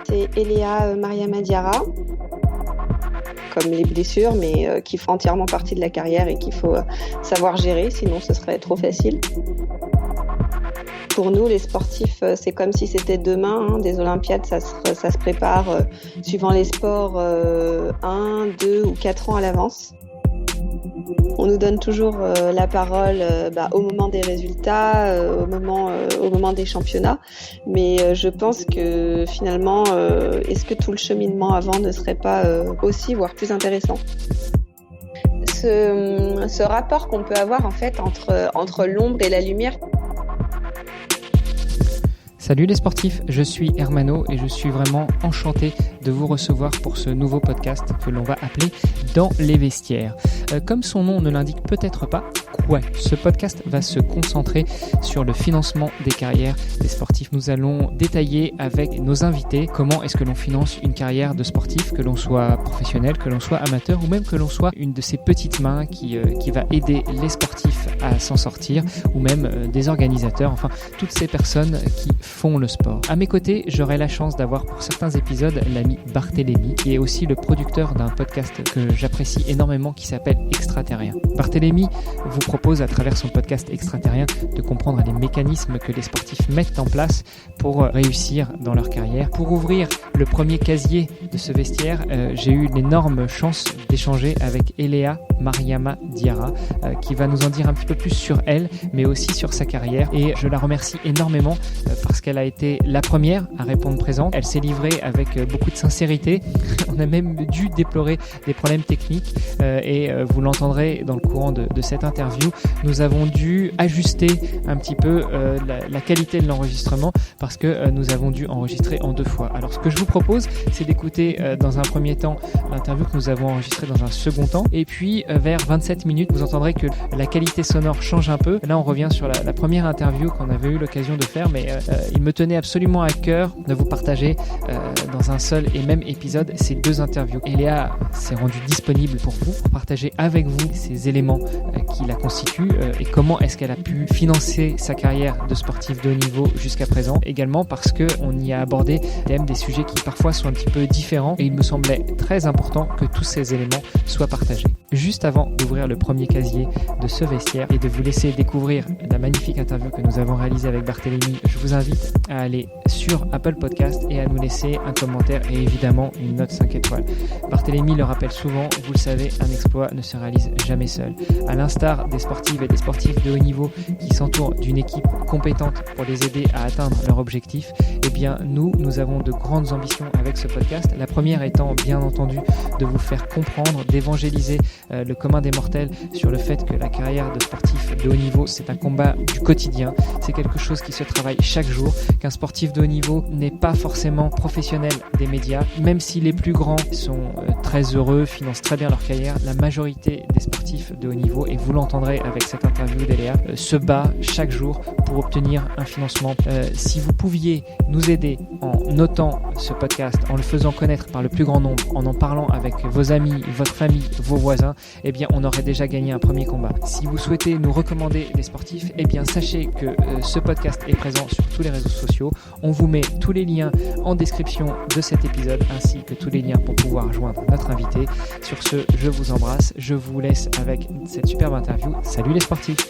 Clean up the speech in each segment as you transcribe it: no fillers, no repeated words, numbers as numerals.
C'est Eléa Mariama Diarra, comme les blessures, mais qui font entièrement partie de la carrière et qu'il faut savoir gérer, sinon ce serait trop facile. Pour nous, les sportifs, c'est comme si c'était demain. Des Olympiades, ça se prépare suivant les sports 1, 2 ou 4 ans à l'avance. On nous donne toujours la parole au moment des résultats, au moment des championnats. Mais je pense que finalement, est-ce que tout le cheminement avant ne serait pas aussi, voire plus intéressant ? Ce rapport qu'on peut avoir en fait entre l'ombre et la lumière. Salut les sportifs, je suis Hermano et je suis vraiment enchanté de vous recevoir pour ce nouveau podcast que l'on va appeler Dans les vestiaires. Comme son nom ne l'indique peut-être pas, ce podcast va se concentrer sur le financement des carrières des sportifs. Nous allons détailler avec nos invités comment est-ce que l'on finance une carrière de sportif, que l'on soit professionnel, que l'on soit amateur ou même que l'on soit une de ces petites mains qui va aider les sportifs à s'en sortir ou même des organisateurs, enfin toutes ces personnes qui font le sport. À mes côtés, j'aurai la chance d'avoir pour certains épisodes l'ami Barthélémy qui est aussi le producteur d'un podcast que j'apprécie énormément qui s'appelle Extraterrien. Barthélémy vous propose à travers son podcast Extraterrien de comprendre les mécanismes que les sportifs mettent en place pour réussir dans leur carrière. Pour ouvrir le premier casier de ce vestiaire, j'ai eu l'énorme chance d'échanger avec Eléa Mariama Diarra qui va nous en dire un petit peu plus sur elle mais aussi sur sa carrière et je la remercie énormément parce qu'elle a été la première à répondre présente. Elle s'est livrée avec beaucoup de sincérité. On a même dû déplorer des problèmes techniques et vous l'entendrez dans le courant de cette interview. Nous avons dû ajuster un petit peu la qualité de l'enregistrement parce que nous avons dû enregistrer en 2 fois. Alors ce que je vous propose, c'est d'écouter dans un premier temps l'interview que nous avons enregistrée dans un second temps et puis vers 27 minutes, vous entendrez que la qualité sonore change un peu. Là, on revient sur la première interview qu'on avait eu l'occasion de faire, mais il me tenait absolument à cœur de vous partager dans un seul et même épisode ces 2 interviews. Eléa s'est rendue disponible pour vous, pour partager avec vous ces éléments qui la constituent et comment est-ce qu'elle a pu financer sa carrière de sportif de haut niveau jusqu'à présent. Également parce qu'on y a abordé des sujets qui parfois sont un petit peu différents et il me semblait très important que tous ces éléments soient partagés. Juste avant d'ouvrir le premier casier de ce vestiaire et de vous laisser découvrir la magnifique interview que nous avons réalisée avec Barthélémy, je vous invite à aller sur Apple Podcast et à nous laisser un commentaire et évidemment une note 5 étoiles. Barthélémy le rappelle souvent, vous le savez, un exploit ne se réalise jamais seul. À l'instar des sportives et des sportifs de haut niveau qui s'entourent d'une équipe compétente pour les aider à atteindre leur objectif, eh bien nous avons de grandes ambitions avec ce podcast. La première étant bien entendu de vous faire comprendre, d'évangéliser le commun des mortels sur le fait que la carrière de sportif de haut niveau, c'est un combat du quotidien. C'est quelque chose qui se travaille chaque jour, qu'un sportif de haut niveau n'est pas forcément professionnel des médias. Même si les plus grands sont très heureux, financent très bien leur carrière, la majorité des sportifs de haut niveau, et vous l'entendrez avec cette interview d'Eléa, se bat chaque jour pour obtenir un financement. Si vous pouviez nous aider en notant ce podcast, en le faisant connaître par le plus grand nombre, en parlant avec vos amis, votre famille, vos voisins, eh bien on aurait déjà gagné un premier combat. Si vous souhaitez nous recommander des sportifs, eh bien sachez que ce podcast est présent sur tous les réseaux sociaux. On vous met tous les liens en description de cet épisode ainsi que tous les liens pour pouvoir joindre notre invité. Sur ce, je vous embrasse, je vous laisse avec cette superbe interview. Salut les sportifs!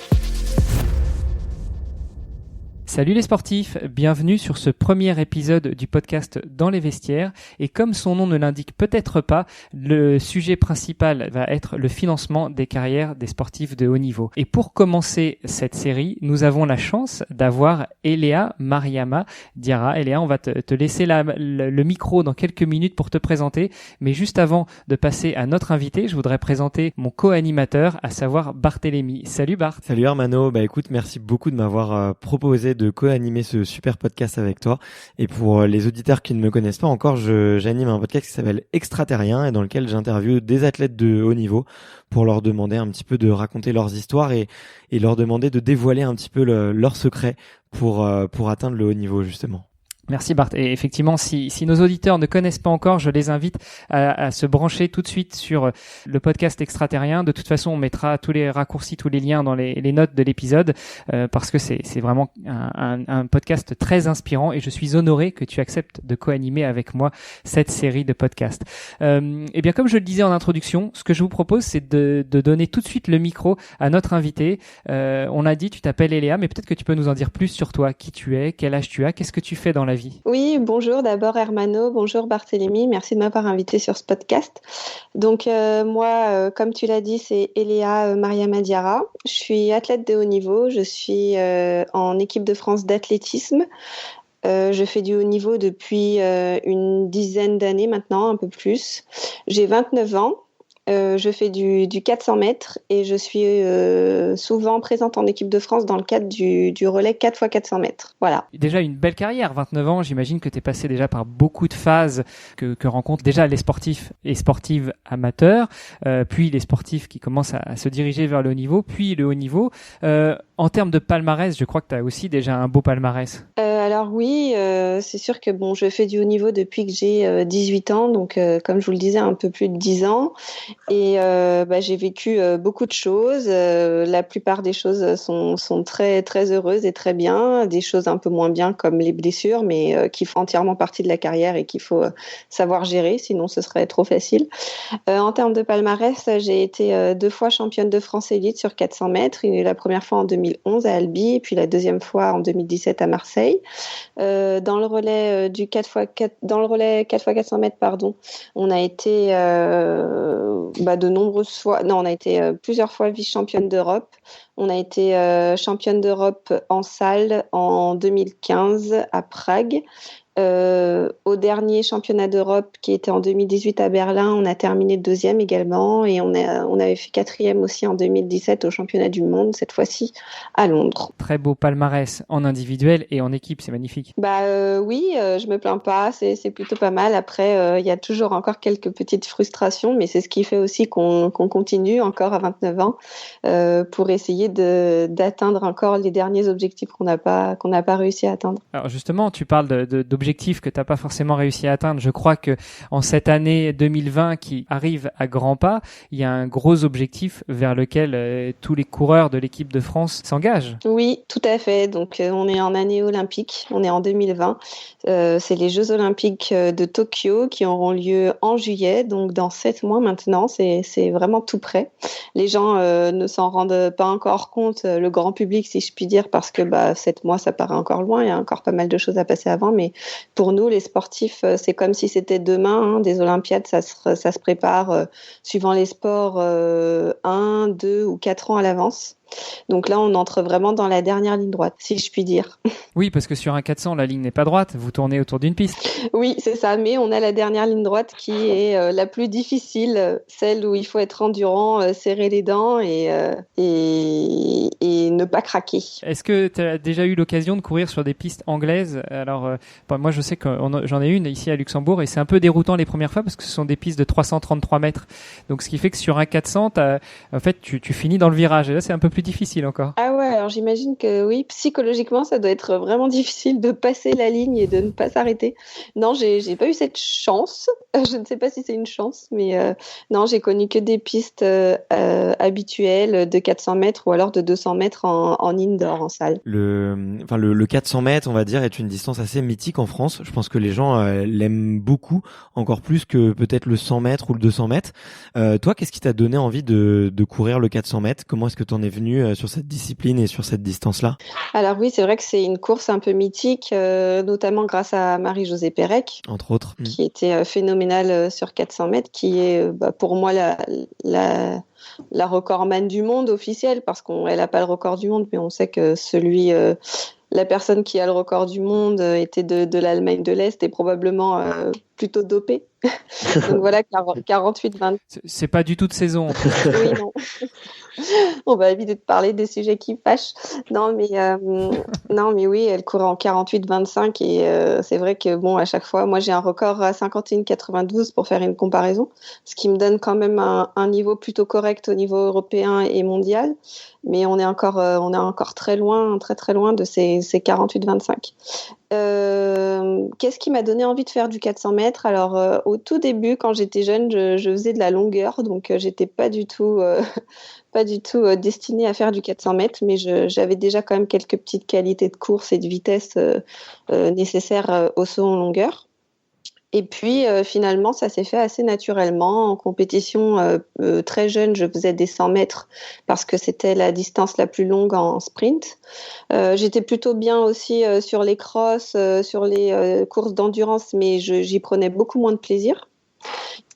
Salut les sportifs, bienvenue sur ce premier épisode du podcast Dans les vestiaires et comme son nom ne l'indique peut-être pas, le sujet principal va être le financement des carrières des sportifs de haut niveau. Et pour commencer cette série, nous avons la chance d'avoir Eléa Mariama Diarra. Eléa, on va te laisser le micro dans quelques minutes pour te présenter, mais juste avant de passer à notre invité, je voudrais présenter mon co-animateur, à savoir Barthélémy. Salut Bart. Salut Hermano, écoute, merci beaucoup de m'avoir proposé de co-animer ce super podcast avec toi. Et pour les auditeurs qui ne me connaissent pas encore, j'anime un podcast qui s'appelle Extraterrien et dans lequel j'interviewe des athlètes de haut niveau pour leur demander un petit peu de raconter leurs histoires et leur demander de dévoiler un petit peu leurs secrets pour atteindre le haut niveau justement. Merci Bart. Et effectivement, si nos auditeurs ne connaissent pas encore, je les invite à se brancher tout de suite sur le podcast Extraterrien. De toute façon, on mettra tous les raccourcis, tous les liens dans les notes de l'épisode parce que c'est vraiment un podcast très inspirant et je suis honoré que tu acceptes de co-animer avec moi cette série de podcasts. Et bien, comme je le disais en introduction, ce que je vous propose, c'est de donner tout de suite le micro à notre invité. On a dit, tu t'appelles Eléa, mais peut-être que tu peux nous en dire plus sur toi, qui tu es, quel âge tu as, qu'est-ce que tu fais dans la vie? Oui, bonjour d'abord Hermano, bonjour Barthélémy, merci de m'avoir invité sur ce podcast. Donc moi, comme tu l'as dit, c'est Eléa Mariama Diarra. Je suis athlète de haut niveau, je suis en équipe de France d'athlétisme. Je fais du haut niveau depuis une dizaine d'années maintenant, un peu plus. J'ai 29 ans. Je fais du 400 mètres et je suis souvent présente en équipe de France dans le cadre du relais 4x400 mètres. Voilà. Déjà une belle carrière, 29 ans, j'imagine que tu es passé déjà par beaucoup de phases que rencontrent déjà les sportifs et sportives amateurs, puis les sportifs qui commencent à se diriger vers le haut niveau, puis le haut niveau. En termes de palmarès, je crois que tu as aussi déjà un beau palmarès. Alors oui, c'est sûr que bon, je fais du haut niveau depuis que j'ai 18 ans, donc comme je vous le disais, un peu plus de 10 ans. Et j'ai vécu beaucoup de choses. La plupart des choses sont très très heureuses et très bien. Des choses un peu moins bien comme les blessures, mais qui font entièrement partie de la carrière et qu'il faut savoir gérer, sinon ce serait trop facile. En termes de palmarès, j'ai été 2 fois championne de France élite sur 400 mètres. La première fois en 2011 à Albi, et puis la deuxième fois en 2017 à Marseille. Dans le relais du 4x400 mètres, on a été de nombreuses fois, non, on a été plusieurs fois vice-championne d'Europe. On a été championne d'Europe en salle en 2015 à Prague. Au dernier championnat d'Europe qui était en 2018 à Berlin, on a terminé 2e également et on avait fait 4e aussi en 2017 au championnat du monde, cette fois-ci à Londres. Très beau palmarès en individuel et en équipe, c'est magnifique. Oui, je me plains pas, c'est plutôt pas mal. Après, il y a toujours encore quelques petites frustrations, mais c'est ce qui fait aussi qu'on continue encore à 29 ans pour essayer d'atteindre encore les derniers objectifs qu'on n'a pas réussi à atteindre. Alors justement, tu parles d'objectifs que tu n'as pas forcément réussi à atteindre. Je crois que en cette année 2020 qui arrive à grands pas, il y a un gros objectif vers lequel tous les coureurs de l'équipe de France s'engagent. Oui, tout à fait. Donc on est en année olympique, on est en 2020. C'est les Jeux olympiques de Tokyo qui auront lieu en juillet, donc dans 7 mois maintenant. C'est vraiment tout près. Les gens ne s'en rendent pas encore compte, le grand public si je puis dire, parce que 7 mois ça paraît encore loin, il y a encore pas mal de choses à passer avant, mais pour nous, les sportifs, c'est comme si c'était demain. Des Olympiades, ça se prépare suivant les sports 1, 2 ou 4 ans à l'avance. Donc là, on entre vraiment dans la dernière ligne droite, si je puis dire. Oui, parce que sur un 400, la ligne n'est pas droite, vous tournez autour d'une piste. Oui, c'est ça, mais on a la dernière ligne droite qui est la plus difficile, celle où il faut être endurant, serrer les dents et ne pas craquer. Est-ce que tu as déjà eu l'occasion de courir sur des pistes anglaises ? Alors, moi, je sais que j'en ai une ici à Luxembourg et c'est un peu déroutant les premières fois parce que ce sont des pistes de 333 mètres. Donc, ce qui fait que sur un 400, en fait, tu finis dans le virage et là, c'est un peu plus difficile encore. Ah ouais, alors j'imagine que oui, psychologiquement, ça doit être vraiment difficile de passer la ligne et de ne pas s'arrêter. Non, j'ai pas eu cette chance. Je ne sais pas si c'est une chance, mais non, j'ai connu que des pistes habituelles de 400 mètres ou alors de 200 mètres en indoor, en salle. Le 400 mètres, on va dire, est une distance assez mythique en France. Je pense que les gens l'aiment beaucoup, encore plus que peut-être le 100 mètres ou le 200 mètres. Toi, qu'est-ce qui t'a donné envie de courir le 400 mètres ? Comment est-ce que tu en es venu sur cette discipline et sur cette distance-là ? Alors oui, c'est vrai que c'est une course un peu mythique, notamment grâce à Marie-Josée Pérec, entre autres, qui était phénoménale sur 400 mètres, qui est pour moi la recordman du monde officielle, parce qu'elle n'a pas le record du monde, mais on sait que la personne qui a le record du monde était de l'Allemagne de l'Est et probablement plutôt dopée. Donc voilà, 48-20. C'est pas du tout de saison. Oui, non. On va éviter de parler des sujets qui fâchent. Non, mais oui, elle courait en 48-25 et c'est vrai que à chaque fois, moi j'ai un record à 51-92 pour faire une comparaison, ce qui me donne quand même un niveau plutôt correct au niveau européen et mondial. Mais on est encore très loin, très très loin de ces 48-25. Qu'est-ce qui m'a donné envie de faire du 400 mètres? Alors, au tout début, quand j'étais jeune, je faisais de la longueur, donc j'étais pas du tout, pas du tout destinée à faire du 400 mètres, mais j'avais déjà quand même quelques petites qualités de course et de vitesse nécessaires au saut en longueur. Et puis finalement, ça s'est fait assez naturellement. En compétition très jeune, je faisais des 100 mètres parce que c'était la distance la plus longue en sprint. J'étais plutôt bien aussi sur les crosses, sur les courses d'endurance, mais j'y prenais beaucoup moins de plaisir.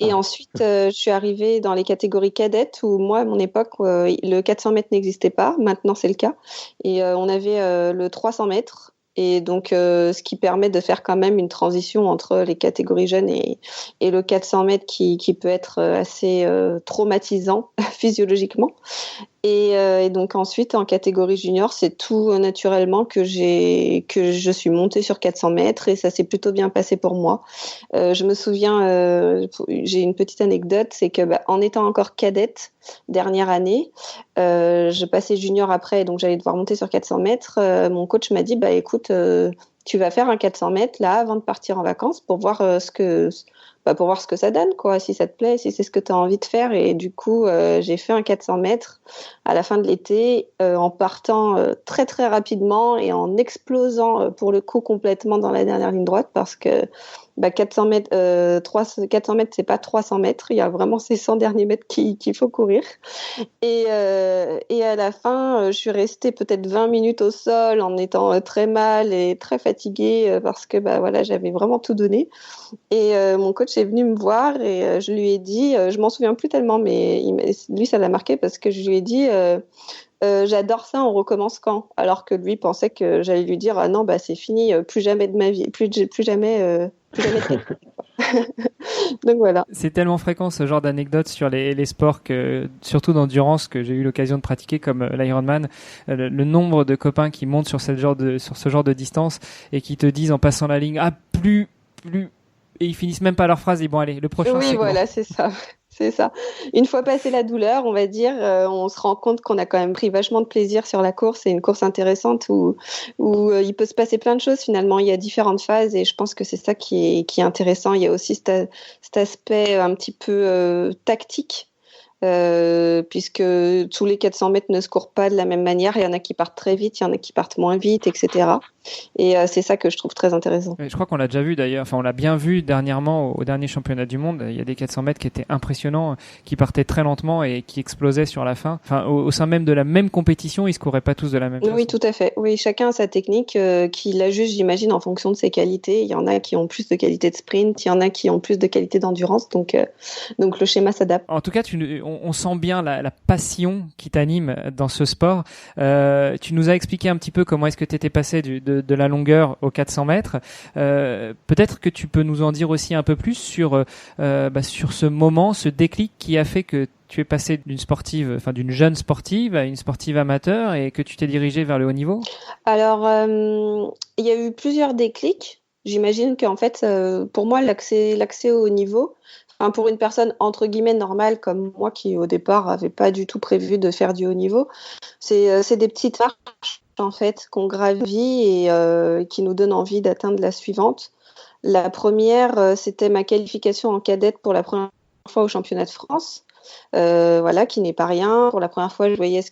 Et ensuite, je suis arrivée dans les catégories cadettes où moi, à mon époque, le 400 mètres n'existait pas. Maintenant, c'est le cas. Et on avait le 300 mètres. Et donc, ce qui permet de faire quand même une transition entre les catégories jeunes et le 400 mètres qui peut être assez traumatisant physiologiquement. Et donc ensuite, en catégorie junior, c'est tout naturellement que je suis montée sur 400 mètres et ça s'est plutôt bien passé pour moi. Je me souviens, j'ai une petite anecdote, c'est que en étant encore cadette, dernière année, je passais junior après, donc j'allais devoir monter sur 400 mètres. Mon coach m'a dit, écoute, tu vas faire un 400 mètres là avant de partir en vacances pour voir pour voir ce que ça donne, quoi, si ça te plaît, si c'est ce que tu as envie de faire. Et du coup, j'ai fait un 400 mètres à la fin de l'été en partant très très rapidement et en explosant pour le coup complètement dans la dernière ligne droite parce que 400 mètres, 400 mètres, c'est pas 300 mètres. Il y a vraiment ces 100 derniers mètres qu'il faut courir. Et à la fin, je suis restée peut-être 20 minutes au sol en étant très mal et très fatiguée parce que voilà, j'avais vraiment tout donné. Et mon coach est venu me voir et je lui ai dit, je m'en souviens plus tellement, mais lui, ça l'a marqué parce que je lui ai dit, j'adore ça, on recommence quand? Alors que lui pensait que j'allais lui dire, ah non, c'est fini, plus jamais de ma vie, plus jamais. Plus jamais de Donc voilà. C'est tellement fréquent ce genre d'anecdotes sur les sports surtout d'endurance que j'ai eu l'occasion de pratiquer comme l'Ironman. Le nombre de copains qui montent sur ce genre de distance et qui te disent en passant la ligne, plus, et ils finissent même pas leur phrase, et bon allez, le prochain. Oui, voilà, bon. c'est ça. C'est ça. Une fois passé la douleur, on va dire, on se rend compte qu'on a quand même pris vachement de plaisir sur la course. C'est une course intéressante où il peut se passer plein de choses finalement. Il y a différentes phases et je pense que c'est ça qui est intéressant. Il y a aussi cet aspect un petit peu tactique. Puisque tous les 400 mètres ne se courent pas de la même manière. Il y en a qui partent très vite, il y en a qui partent moins vite, etc. Et c'est ça que je trouve très intéressant. Je crois qu'on l'a déjà vu d'ailleurs, enfin on l'a bien vu dernièrement au dernier championnat du monde. Il y a des 400 mètres qui étaient impressionnants, qui partaient très lentement et qui explosaient sur la fin. Enfin au sein même de la même compétition, ils se couraient pas tous de la même façon. Oui, tout à fait. Oui, chacun a sa technique qui l'ajuste, j'imagine, en fonction de ses qualités. Il y en a qui ont plus de qualité de sprint, il y en a qui ont plus de qualité d'endurance. Donc le schéma s'adapte. En tout cas, on sent bien la passion qui t'anime dans ce sport. Tu nous as expliqué un petit peu comment est-ce que tu étais passé de la longueur aux 400 mètres. Peut-être que tu peux nous en dire aussi un peu plus sur ce moment, ce déclic qui a fait que tu es passé d'une jeune sportive à une sportive amateur et que tu t'es dirigée vers le haut niveau. Alors, il y a eu plusieurs déclics. J'imagine qu'en fait, pour moi, l'accès au haut niveau, pour une personne entre guillemets normale comme moi qui au départ avait pas du tout prévu de faire du haut niveau, c'est des petites marches en fait qu'on gravit et qui nous donnent envie d'atteindre la suivante. La première, c'était ma qualification en cadette pour la première fois au championnat de France. Qui n'est pas rien. Pour la première fois, je voyais ce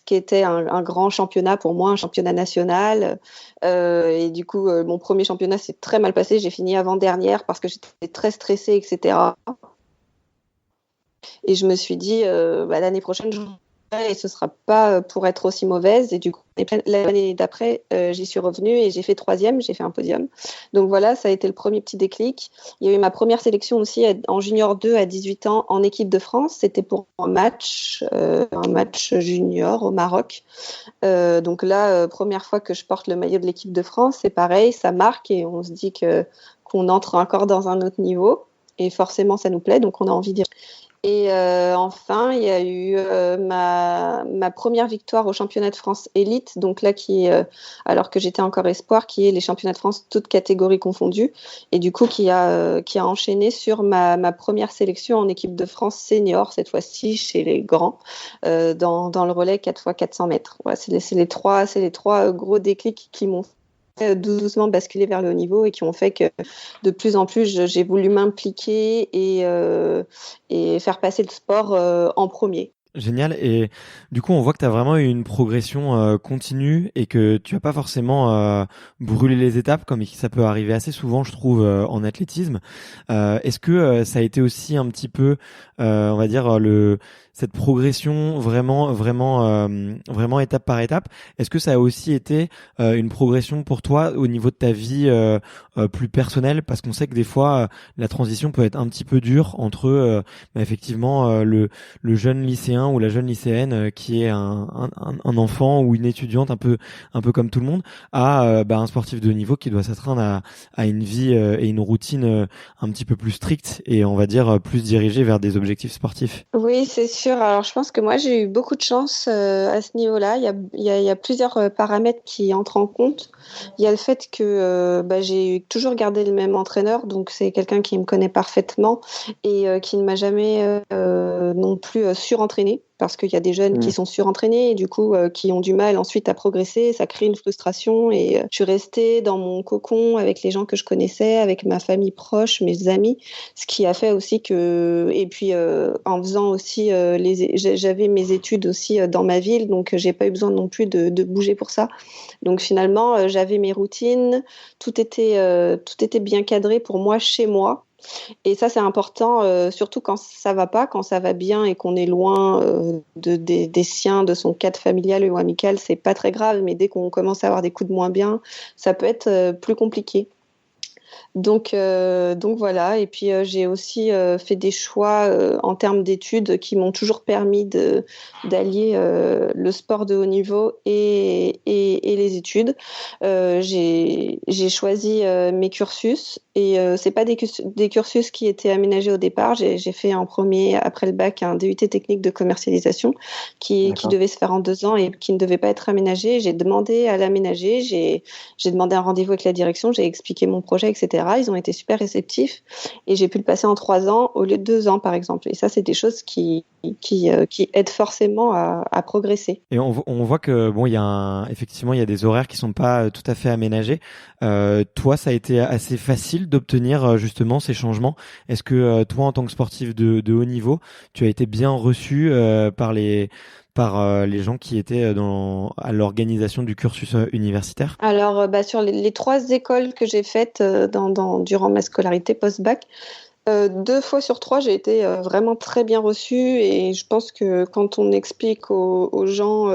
qu'était un grand championnat pour moi, un championnat national. Et du coup, mon premier championnat s'est très mal passé. J'ai fini avant-dernière parce que j'étais très stressée, etc. Et je me suis dit, l'année prochaine, je et ce sera pas pour être aussi mauvaise. Et du coup, l'année d'après, j'y suis revenue et j'ai fait 3e, j'ai fait un podium. Donc voilà, ça a été le premier petit déclic. Il y a eu ma première sélection aussi en junior 2 à 18 ans en équipe de France. C'était pour un match junior au Maroc. Donc là, première fois que je porte le maillot de l'équipe de France, c'est pareil, ça marque et on se dit qu'on entre encore dans un autre niveau. Et forcément, ça nous plaît, donc on a envie d'y. Et enfin, il y a eu ma première victoire au championnat de France élite, donc là alors que j'étais encore espoir, qui est les championnats de France toutes catégories confondues, et du coup qui a enchaîné sur ma première sélection en équipe de France senior, cette fois-ci chez les grands, dans le relais 4x400 mètres. Voilà, c'est les trois gros déclics qui m'ont doucement basculer vers le haut niveau et qui ont fait que de plus en plus j'ai voulu m'impliquer et faire passer le sport en premier. Génial. Et du coup, on voit que tu as vraiment eu une progression continue et que tu as pas forcément brûlé les étapes comme ça peut arriver assez souvent, je trouve, en athlétisme. Est-ce que ça a été aussi un petit peu, on va dire, cette progression vraiment étape par étape? Est-ce que ça a aussi été une progression pour toi au niveau de ta vie plus personnelle? Parce qu'on sait que des fois, la transition peut être un petit peu dure entre effectivement le jeune lycéen ou la jeune lycéenne qui est un enfant ou une étudiante un peu comme tout le monde à un sportif de haut niveau qui doit s'astreindre à une vie et une routine un petit peu plus stricte et on va dire plus dirigée vers des objectifs sportifs. Oui, c'est sûr. Alors, je pense que moi, j'ai eu beaucoup de chance à ce niveau-là. Il y a plusieurs paramètres qui entrent en compte. Il y a le fait que j'ai toujours gardé le même entraîneur, donc c'est quelqu'un qui me connaît parfaitement et qui ne m'a jamais non plus surentraîné. Parce qu'il y a des jeunes qui sont surentraînés et du coup qui ont du mal ensuite à progresser, ça crée une frustration et je suis restée dans mon cocon avec les gens que je connaissais, avec ma famille proche, mes amis, ce qui a fait aussi que et puis en faisant aussi j'avais mes études aussi dans ma ville donc j'ai pas eu besoin non plus de bouger pour ça. Donc finalement j'avais mes routines, tout était bien cadré pour moi chez moi. Et ça, c'est important, surtout quand ça va pas, quand ça va bien et qu'on est loin des siens, de son cadre familial ou amical, c'est pas très grave. Mais dès qu'on commence à avoir des coups de moins bien, ça peut être plus compliqué. Donc voilà. Et puis j'ai aussi fait des choix en termes d'études qui m'ont toujours permis d'allier le sport de haut niveau et les études. J'ai choisi mes cursus et c'est pas des cursus qui étaient aménagés au départ. J'ai fait en premier après le bac un DUT technique de commercialisation qui devait se faire en 2 ans et qui ne devait pas être aménagé. J'ai demandé à l'aménager. J'ai demandé un rendez-vous avec la direction. J'ai expliqué mon projet, etc. Ils ont été super réceptifs et j'ai pu le passer en 3 ans au lieu de 2 ans, par exemple. Et ça, c'est des choses qui aident forcément à progresser. Et on voit que effectivement, il y a des horaires qui sont pas tout à fait aménagés. Toi, ça a été assez facile d'obtenir justement ces changements. Est-ce que toi, en tant que sportif de haut niveau, tu as été bien reçu par les gens qui étaient à l'organisation du cursus universitaire? Alors, sur les 3 écoles que j'ai faites durant ma scolarité post-bac, 2 fois sur 3, j'ai été vraiment très bien reçue et je pense que quand on explique aux gens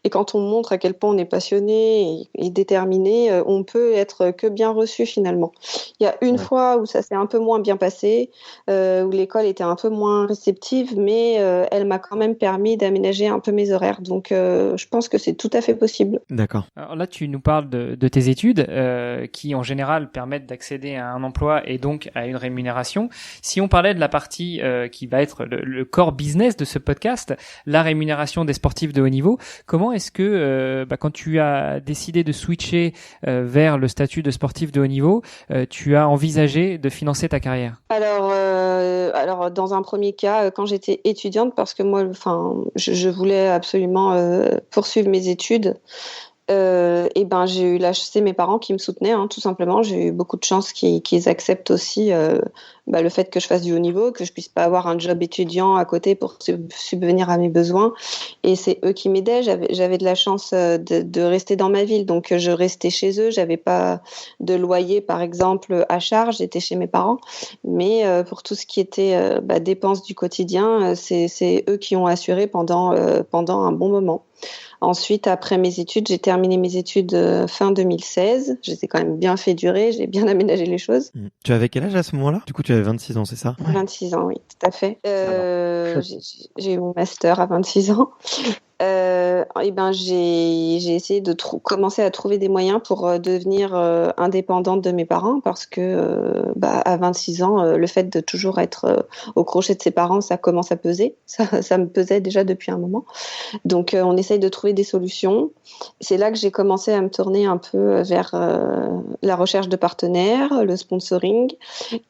et quand on montre à quel point on est passionné et déterminé, on peut être que bien reçu finalement. Il y a une fois où ça s'est un peu moins bien passé, où l'école était un peu moins réceptive, mais elle m'a quand même permis d'aménager un peu mes horaires. Donc je pense que c'est tout à fait possible. D'accord. Alors là, tu nous parles de tes études qui en général permettent d'accéder à un emploi et donc à une rémunération. Si on parlait de la partie qui va être le core business de ce podcast, la rémunération des sportifs de haut niveau, comment est-ce que quand tu as décidé de switcher vers le statut de sportif de haut niveau, tu as envisagé de financer ta carrière? Alors dans un premier cas, quand j'étais étudiante, parce que moi, je voulais absolument poursuivre mes études. J'ai eu c'est mes parents qui me soutenaient, tout simplement. J'ai eu beaucoup de chance qu'ils acceptent aussi le fait que je fasse du haut niveau, que je puisse pas avoir un job étudiant à côté pour subvenir à mes besoins. Et c'est eux qui m'aidaient. J'avais de la chance de rester dans ma ville, donc je restais chez eux. J'avais pas de loyer, par exemple, à charge. J'étais chez mes parents. Mais pour tout ce qui était dépenses du quotidien, c'est eux qui ont assuré pendant un bon moment. Ensuite, après mes études, j'ai terminé mes études fin 2016. Je les ai quand même bien fait durer, j'ai bien aménagé les choses. Tu avais quel âge à ce moment-là? Du coup, tu avais 26 ans, c'est ça? 26 ans, oui, tout à fait. J'ai eu mon master à 26 ans. J'ai essayé de commencer à trouver des moyens pour devenir indépendante de mes parents parce que à 26 ans, le fait de toujours être au crochet de ses parents, ça commence à peser. Ça me pesait déjà depuis un moment. Donc, on essaye de trouver des solutions. C'est là que j'ai commencé à me tourner un peu vers la recherche de partenaires, le sponsoring.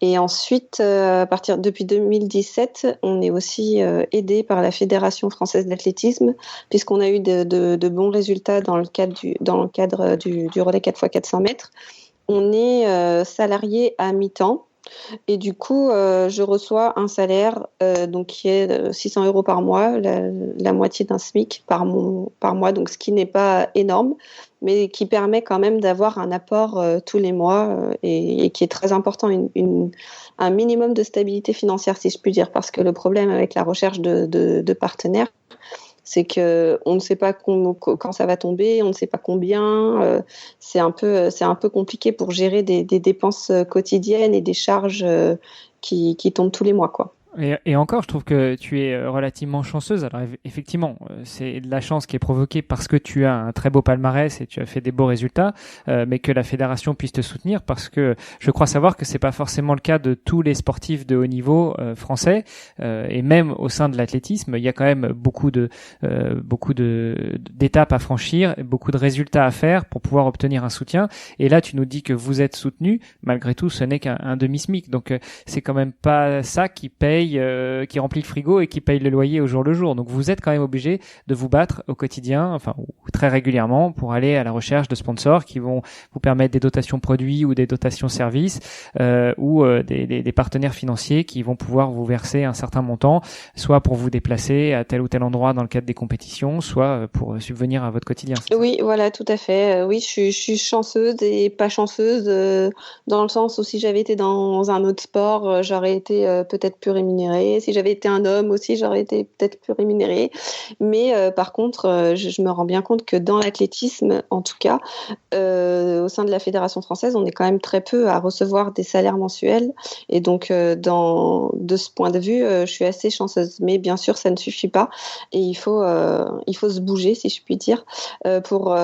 Et ensuite, depuis 2017, on est aussi aidé par la Fédération française d'athlétisme puisqu'on a eu de bons résultats dans le cadre du relais 4x400 mètres. On est salarié à mi-temps. Et du coup, je reçois un salaire donc qui est 600 € par mois, la moitié d'un SMIC par mois, donc ce qui n'est pas énorme, mais qui permet quand même d'avoir un apport tous les mois et qui est très important, un minimum de stabilité financière, si je puis dire, parce que le problème avec la recherche de partenaires, c'est que on ne sait pas quand ça va tomber, on ne sait pas combien. C'est un peu compliqué pour gérer des dépenses quotidiennes et des charges qui tombent tous les mois, quoi. Et encore, je trouve que tu es relativement chanceuse. Alors effectivement, c'est de la chance qui est provoquée parce que tu as un très beau palmarès et tu as fait des beaux résultats, mais que la fédération puisse te soutenir, parce que je crois savoir que c'est pas forcément le cas de tous les sportifs de haut niveau français, et même au sein de l'athlétisme, il y a quand même beaucoup d'étapes à franchir, beaucoup de résultats à faire pour pouvoir obtenir un soutien. Et là, tu nous dis que vous êtes soutenu. Malgré tout, ce n'est qu'un demi-SMIC, donc c'est quand même pas ça qui paye, qui remplit le frigo et qui paye le loyer au jour le jour. Donc vous êtes quand même obligé de vous battre au quotidien, enfin ou très régulièrement, pour aller à la recherche de sponsors qui vont vous permettre des dotations produits ou des dotations services, ou des partenaires financiers qui vont pouvoir vous verser un certain montant, soit pour vous déplacer à tel ou tel endroit dans le cadre des compétitions, soit pour subvenir à votre quotidien. Oui, voilà, tout à fait. Oui, je suis chanceuse et pas chanceuse, dans le sens où si j'avais été dans un autre sport, j'aurais été peut-être plus rémunérée. Si j'avais été un homme aussi, j'aurais été peut-être plus rémunérée. Mais par contre, je me rends bien compte que dans l'athlétisme, en tout cas, au sein de la Fédération française, on est quand même très peu à recevoir des salaires mensuels. Et donc, de ce point de vue, je suis assez chanceuse. Mais bien sûr, ça ne suffit pas. Et il faut se bouger, si je puis dire, pour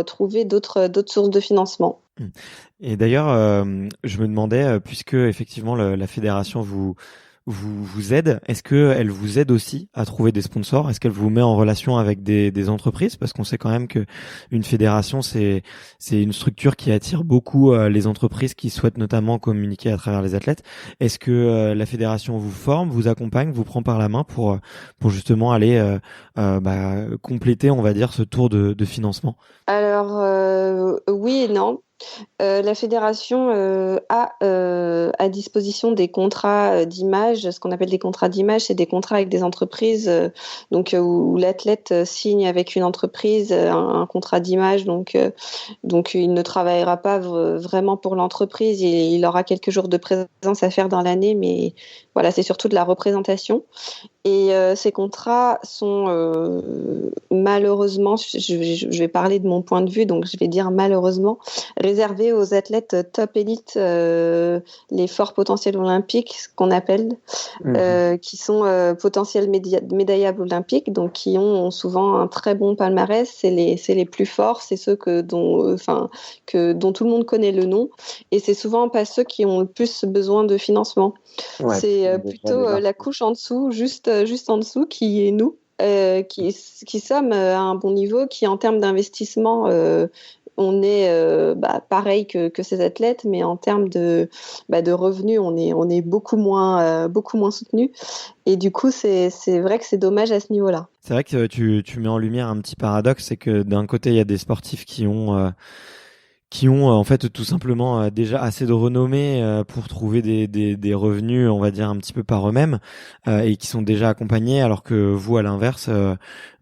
trouver d'autres sources de financement. Et d'ailleurs, je me demandais, puisque effectivement la fédération vous aide, est-ce que elle vous aide aussi à trouver des sponsors? Est-ce qu'elle vous met en relation avec des entreprises? Parce qu'on sait quand même que une fédération, c'est une structure qui attire beaucoup les entreprises qui souhaitent notamment communiquer à travers les athlètes. Est-ce que la fédération vous forme, vous accompagne, vous prend par la main pour justement aller compléter, on va dire, ce tour de financement? Alors oui et non. La fédération a à disposition des contrats d'image. Ce qu'on appelle des contrats d'image, c'est des contrats avec des entreprises, où l'athlète signe avec une entreprise un contrat d'image. Donc il ne travaillera pas vraiment pour l'entreprise. Il aura quelques jours de présence à faire dans l'année, mais voilà, c'est surtout de la représentation. Et ces contrats sont malheureusement, je vais parler de mon point de vue, donc je vais dire malheureusement, réservés aux athlètes top élite, les forts potentiels olympiques, ce qu'on appelle, qui sont potentiels médaillables olympiques, donc qui ont souvent un très bon palmarès. C'est les plus forts, c'est ceux dont tout le monde connaît le nom, et c'est souvent pas ceux qui ont le plus besoin de financement. Ouais, c'est plutôt la couche en dessous, juste en dessous, qui est nous, qui sommes à un bon niveau, qui en termes d'investissement, on est pareil que ces athlètes, mais en termes de revenus, on est beaucoup moins soutenus. Et du coup, c'est vrai que c'est dommage à ce niveau-là. C'est vrai que tu mets en lumière un petit paradoxe, c'est que d'un côté, il y a des sportifs qui ont en fait tout simplement déjà assez de renommée pour trouver des revenus, on va dire, un petit peu par eux-mêmes, et qui sont déjà accompagnés, alors que vous, à l'inverse,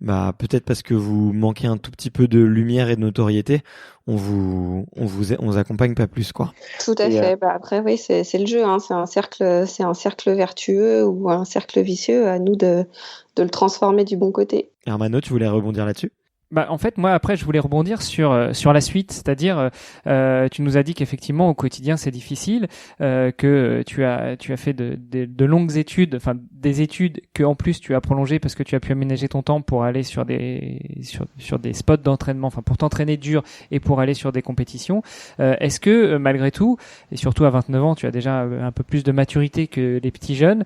peut-être parce que vous manquez un tout petit peu de lumière et de notoriété, on vous accompagne pas plus, quoi. Tout à fait. Après, oui, c'est le jeu, hein. C'est un cercle vertueux ou un cercle vicieux. À nous de le transformer du bon côté. Hermano, tu voulais rebondir là-dessus? En fait, moi, après, je voulais rebondir sur la suite, c'est-à-dire, tu nous as dit qu'effectivement, au quotidien, c'est difficile, que tu as fait de longues études, enfin, des études que, en plus, tu as prolongées parce que tu as pu aménager ton temps pour aller sur des spots d'entraînement, enfin, pour t'entraîner dur et pour aller sur des compétitions. Est-ce que, malgré tout, et surtout à 29 ans, tu as déjà un peu plus de maturité que les petits jeunes,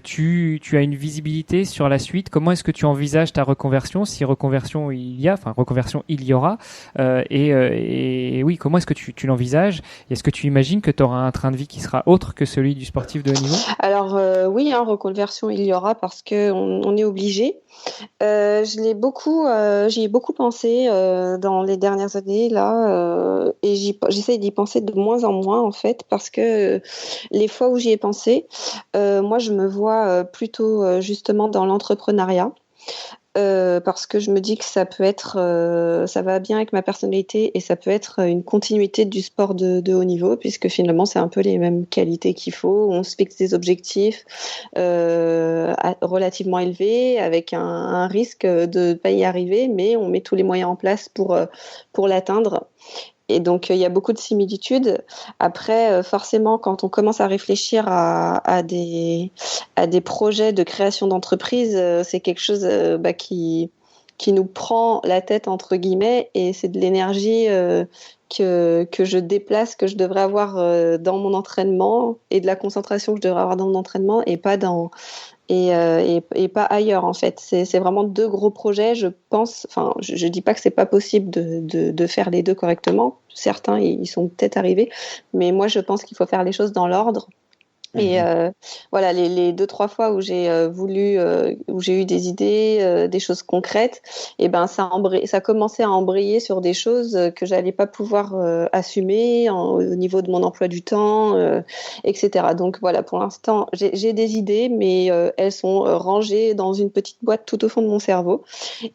tu as une visibilité sur la suite? Comment est-ce que tu envisages ta reconversion, si reconversion il y a? y a, enfin reconversion il y aura. Et oui, comment est-ce que tu l'envisages? Est-ce que tu imagines que tu auras un train de vie qui sera autre que celui du sportif de haut niveau? Alors oui, reconversion il y aura parce que on est obligé. J'y ai beaucoup pensé dans les dernières années là, et j'essaye d'y penser de moins en moins en fait parce que les fois où j'y ai pensé, moi je me vois plutôt justement dans l'entrepreneuriat. Parce que je me dis que ça peut être, ça va bien avec ma personnalité et ça peut être une continuité du sport de haut niveau, puisque finalement c'est un peu les mêmes qualités qu'il faut. On se fixe des objectifs relativement élevés, avec un risque de ne pas y arriver, mais on met tous les moyens en place pour l'atteindre. Et donc, il y a beaucoup de similitudes. Après, forcément, quand on commence à réfléchir à des projets de création d'entreprise, c'est quelque chose qui nous prend la tête, entre guillemets, et c'est de l'énergie que je déplace, que je devrais avoir dans mon entraînement, et de la concentration que je devrais avoir dans mon entraînement, et pas ailleurs en fait. C'est vraiment deux gros projets, je pense. Enfin, je dis pas que c'est pas possible de faire les deux correctement. Certains ils sont peut-être arrivés, mais moi je pense qu'il faut faire les choses dans l'ordre. Et voilà, les 2-3 fois où j'ai où j'ai eu des idées, des choses concrètes, et ben ça commençait à embrayer sur des choses que j'allais pas pouvoir assumer au niveau de mon emploi du temps, etc. Donc voilà, pour l'instant, j'ai des idées, mais elles sont rangées dans une petite boîte tout au fond de mon cerveau.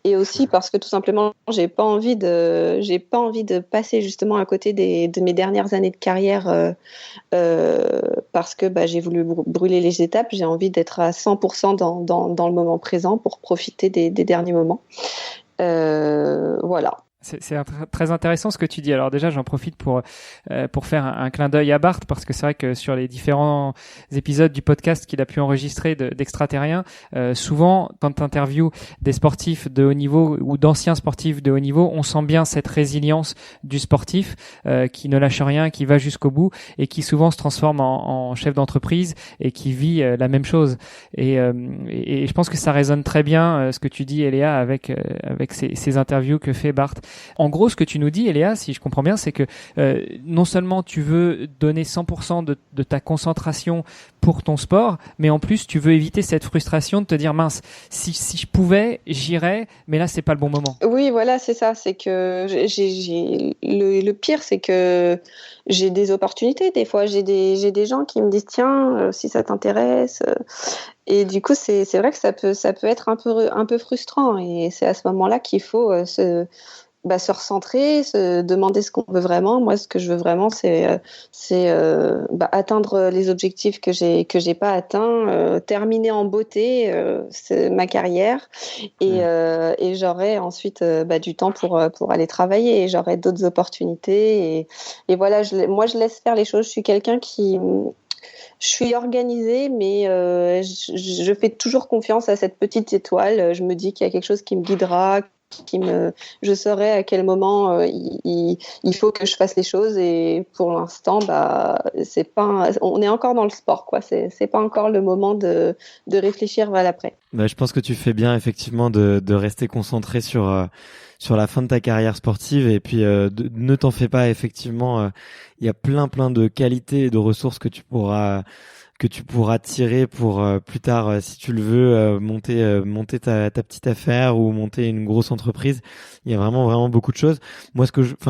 Et aussi parce que tout simplement, j'ai pas envie de passer justement à côté de mes dernières années de carrière, parce que j'ai voulu brûler les étapes. J'ai envie d'être à 100% dans le moment présent pour profiter des derniers moments. Voilà. C'est très intéressant ce que tu dis. Alors déjà, j'en profite pour faire un clin d'œil à Bart, parce que c'est vrai que sur les différents épisodes du podcast qu'il a pu enregistrer d'Extraterrien, souvent quand tu interviews des sportifs de haut niveau ou d'anciens sportifs de haut niveau, on sent bien cette résilience du sportif qui ne lâche rien, qui va jusqu'au bout et qui souvent se transforme en chef d'entreprise et qui vit la même chose. Et je pense que ça résonne très bien ce que tu dis, Eléa, avec ces interviews que fait Bart. En gros, ce que tu nous dis, Eléa, si je comprends bien, c'est que non seulement tu veux donner 100% de ta concentration pour ton sport, mais en plus tu veux éviter cette frustration de te dire mince, si je pouvais, j'irais, mais là c'est pas le bon moment. Oui, voilà, c'est ça. C'est que le pire, c'est que j'ai des opportunités. Des fois, j'ai des gens qui me disent tiens, si ça t'intéresse. Et du coup, c'est vrai que ça peut être un peu frustrant. Et c'est à ce moment-là qu'il faut se recentrer, se demander ce qu'on veut vraiment. Moi, ce que je veux vraiment, c'est atteindre les objectifs que j'ai pas atteints, terminer en beauté c'est ma carrière, et j'aurai ensuite du temps pour aller travailler, et j'aurai d'autres opportunités, et voilà, moi je laisse faire les choses. Je suis quelqu'un je suis organisée, mais je fais toujours confiance à cette petite étoile. Je me dis qu'il y a quelque chose qui me guidera, je saurai à quel moment il faut que je fasse les choses. Et pour l'instant, on est encore dans le sport, quoi. C'est pas encore le moment de réfléchir vers l'après. Je pense que tu fais bien effectivement de rester concentré sur la fin de ta carrière sportive, et puis ne t'en fais pas. Effectivement, il y a plein de qualités et de ressources que tu pourras tirer pour plus tard, si tu le veux, monter ta petite affaire ou monter une grosse entreprise. Il y a vraiment beaucoup de choses. Moi,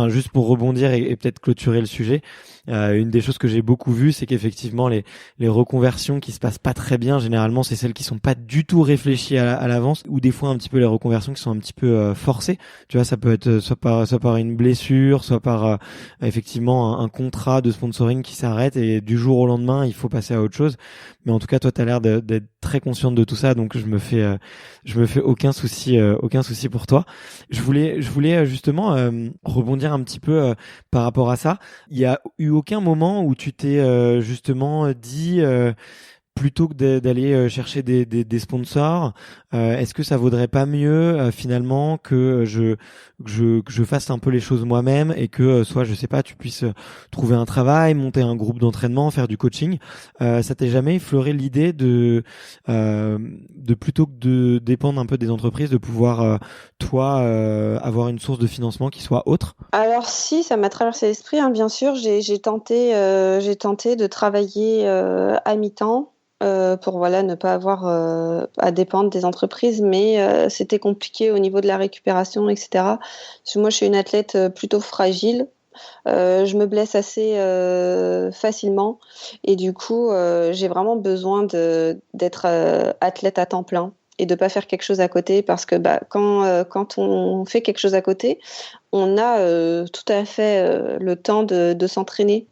juste pour rebondir et peut-être clôturer le sujet, une des choses que j'ai beaucoup vues, c'est qu'effectivement les reconversions qui se passent pas très bien, généralement, c'est celles qui sont pas du tout réfléchies à l'avance, ou des fois un petit peu les reconversions qui sont un petit peu forcées. Tu vois, ça peut être soit par une blessure, soit par effectivement un contrat de sponsoring qui s'arrête, et du jour au lendemain, il faut passer à autre chose. Mais en tout cas, toi, t'as l'air d'être très consciente de tout ça, donc je me fais aucun souci pour toi. Je voulais justement rebondir un petit peu par rapport à ça. Il y a eu aucun moment où tu t'es justement dit plutôt que d'aller chercher des sponsors, est-ce que ça vaudrait pas mieux finalement que je fasse un peu les choses moi-même et que soit je sais pas, tu puisses trouver un travail, monter un groupe d'entraînement, faire du coaching. Ça t'est jamais effleuré l'idée de plutôt que de dépendre un peu des entreprises, de pouvoir toi avoir une source de financement qui soit autre? Alors si, ça m'a traversé l'esprit, hein, bien sûr. J'ai tenté de travailler à mi-temps. Pour ne pas avoir à dépendre des entreprises, mais c'était compliqué au niveau de la récupération, etc. Parce que moi, je suis une athlète plutôt fragile. Je me blesse assez facilement et du coup, j'ai vraiment besoin d'être athlète à temps plein et de pas faire quelque chose à côté parce que quand on fait quelque chose à côté, on a tout à fait le temps de s'entraîner.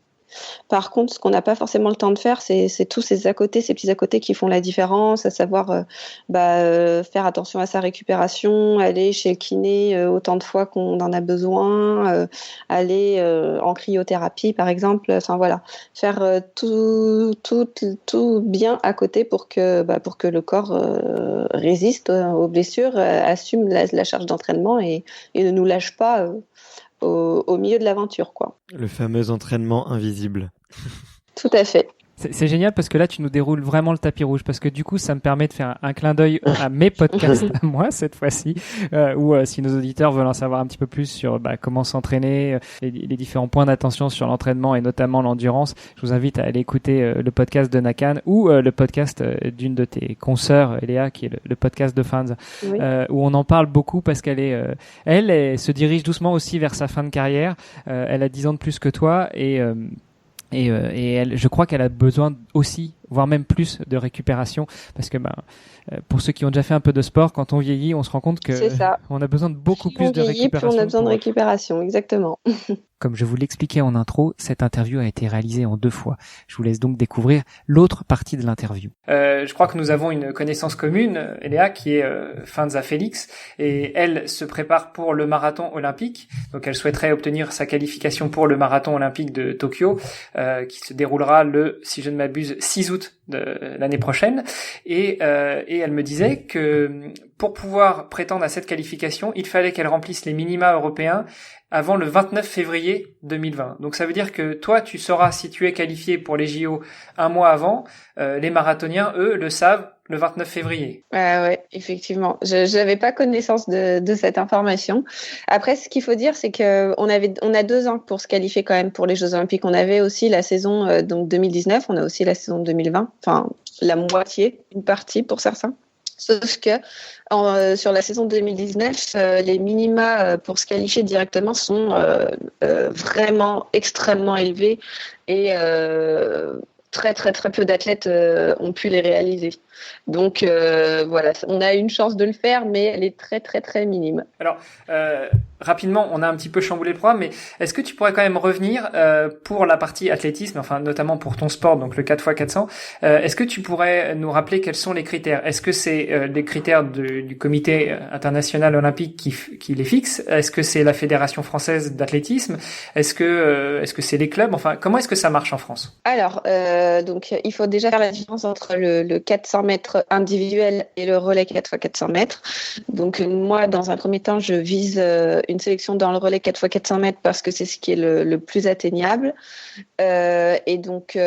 Par contre, ce qu'on n'a pas forcément le temps de faire, c'est tous ces petits à côté qui font la différence, à savoir faire attention à sa récupération, aller chez le kiné autant de fois qu'on en a besoin, aller en cryothérapie par exemple. Enfin voilà, faire tout bien à côté pour que le corps résiste aux blessures, assume la charge d'entraînement et ne nous lâche pas. Au milieu de l'aventure, quoi. Le fameux entraînement invisible. Tout à fait. C'est génial parce que là, tu nous déroules vraiment le tapis rouge parce que du coup, ça me permet de faire un clin d'œil à mes podcasts, à moi, cette fois-ci, où si nos auditeurs veulent en savoir un petit peu plus sur comment s'entraîner, les différents points d'attention sur l'entraînement et notamment l'endurance, je vous invite à aller écouter le podcast de Nakan ou le podcast d'une de tes consoeurs, Léa, qui est le podcast de Fans, oui. Où on en parle beaucoup parce qu'elle elle se dirige doucement aussi vers sa fin de carrière. Elle a 10 ans de plus que toi et elle, je crois qu'elle a besoin aussi, voire même plus, de récupération, parce que pour ceux qui ont déjà fait un peu de sport, quand on vieillit, on se rend compte que on a besoin de beaucoup plus de récupération. Plus on a besoin de récupération, exactement. Comme je vous l'expliquais en intro, cette interview a été réalisée en 2 fois. Je vous laisse donc découvrir l'autre partie de l'interview. Je crois que nous avons une connaissance commune, Léa, qui est Fanza Félix, et elle se prépare pour le marathon olympique. Donc elle souhaiterait obtenir sa qualification pour le marathon olympique de Tokyo, qui se déroulera si je ne m'abuse, 6 août de l'année prochaine. Et elle me disait que pour pouvoir prétendre à cette qualification, il fallait qu'elle remplisse les minima européens avant le 29 février 2020. Donc ça veut dire que toi, tu sauras si tu es qualifié pour les JO un mois avant. Les marathoniens, eux, le savent le 29 février. Ouais, effectivement. Je n'avais pas connaissance de cette information. Après, ce qu'il faut dire, c'est que on a 2 ans pour se qualifier quand même pour les Jeux Olympiques. On avait aussi la saison donc 2019, on a aussi la saison 2020. Enfin, la moitié, une partie pour certains. Sauf que sur la saison 2019, les minima pour se qualifier directement sont vraiment extrêmement élevés et très très très peu d'athlètes ont pu les réaliser. Donc voilà, on a une chance de le faire, mais elle est très très très minime. Alors rapidement, on a un petit peu chamboulé le programme, mais est-ce que tu pourrais quand même revenir pour la partie athlétisme, enfin notamment pour ton sport, donc le 4x400, est-ce que tu pourrais nous rappeler quels sont les critères? Est-ce que c'est les critères du comité international olympique qui les fixe? Est-ce que c'est la fédération française d'athlétisme? Est-ce que c'est les clubs? Enfin, comment est-ce que ça marche en France? Alors, donc il faut déjà faire la différence entre le 400 mètres individuel et le relais 4x400 mètres. Donc moi, dans un premier temps, je vise une sélection dans le relais 4x400 mètres parce que c'est ce qui est le plus atteignable. Et donc,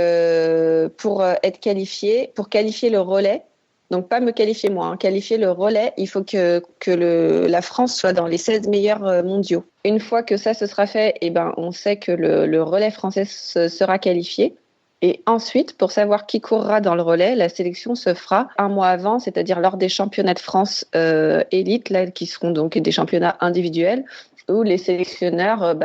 pour être qualifié, pour qualifier le relais, donc pas me qualifier moi, qualifier le relais, il faut que la France soit dans les 16 meilleurs mondiaux. Une fois que ça se sera fait, on sait que le relais français sera qualifié. Et ensuite, pour savoir qui courra dans le relais, la sélection se fera un mois avant, c'est-à-dire lors des championnats de France élite, là, qui seront donc des championnats individuels, où les sélectionneurs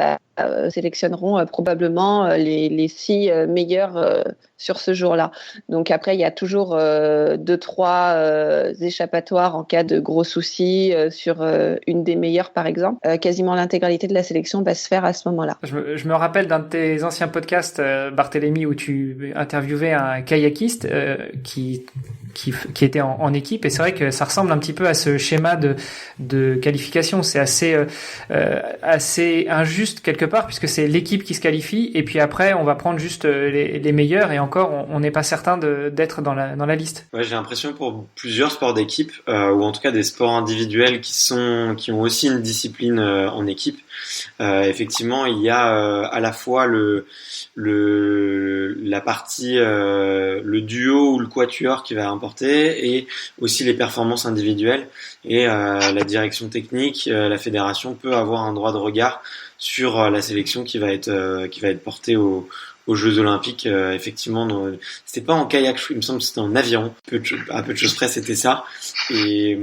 sélectionneront probablement les 6 meilleurs sur ce jour-là. Donc après, il y a toujours 2-3 échappatoires en cas de gros soucis sur une des meilleures, par exemple. Quasiment l'intégralité de la sélection va se faire à ce moment-là. Je me rappelle d'un de tes anciens podcasts, Barthélémy, où tu interviewais un kayakiste qui qui étaient en équipe, et c'est vrai que ça ressemble un petit peu à ce schéma de qualification. C'est assez injuste quelque part, puisque c'est l'équipe qui se qualifie, et puis après on va prendre juste les meilleurs, et encore on n'est pas certain d'être dans la liste. Ouais, j'ai l'impression pour plusieurs sports d'équipe, ou en tout cas des sports individuels qui ont aussi une discipline en équipe. Effectivement, il y a à la fois la partie le duo ou le quatuor qui va importer, et aussi les performances individuelles, et la direction technique, la fédération peut avoir un droit de regard sur la sélection qui va être portée aux Jeux Olympiques. Effectivement, c'était pas en kayak, il me semble que c'était en aviron. À peu de choses près, c'était ça. Et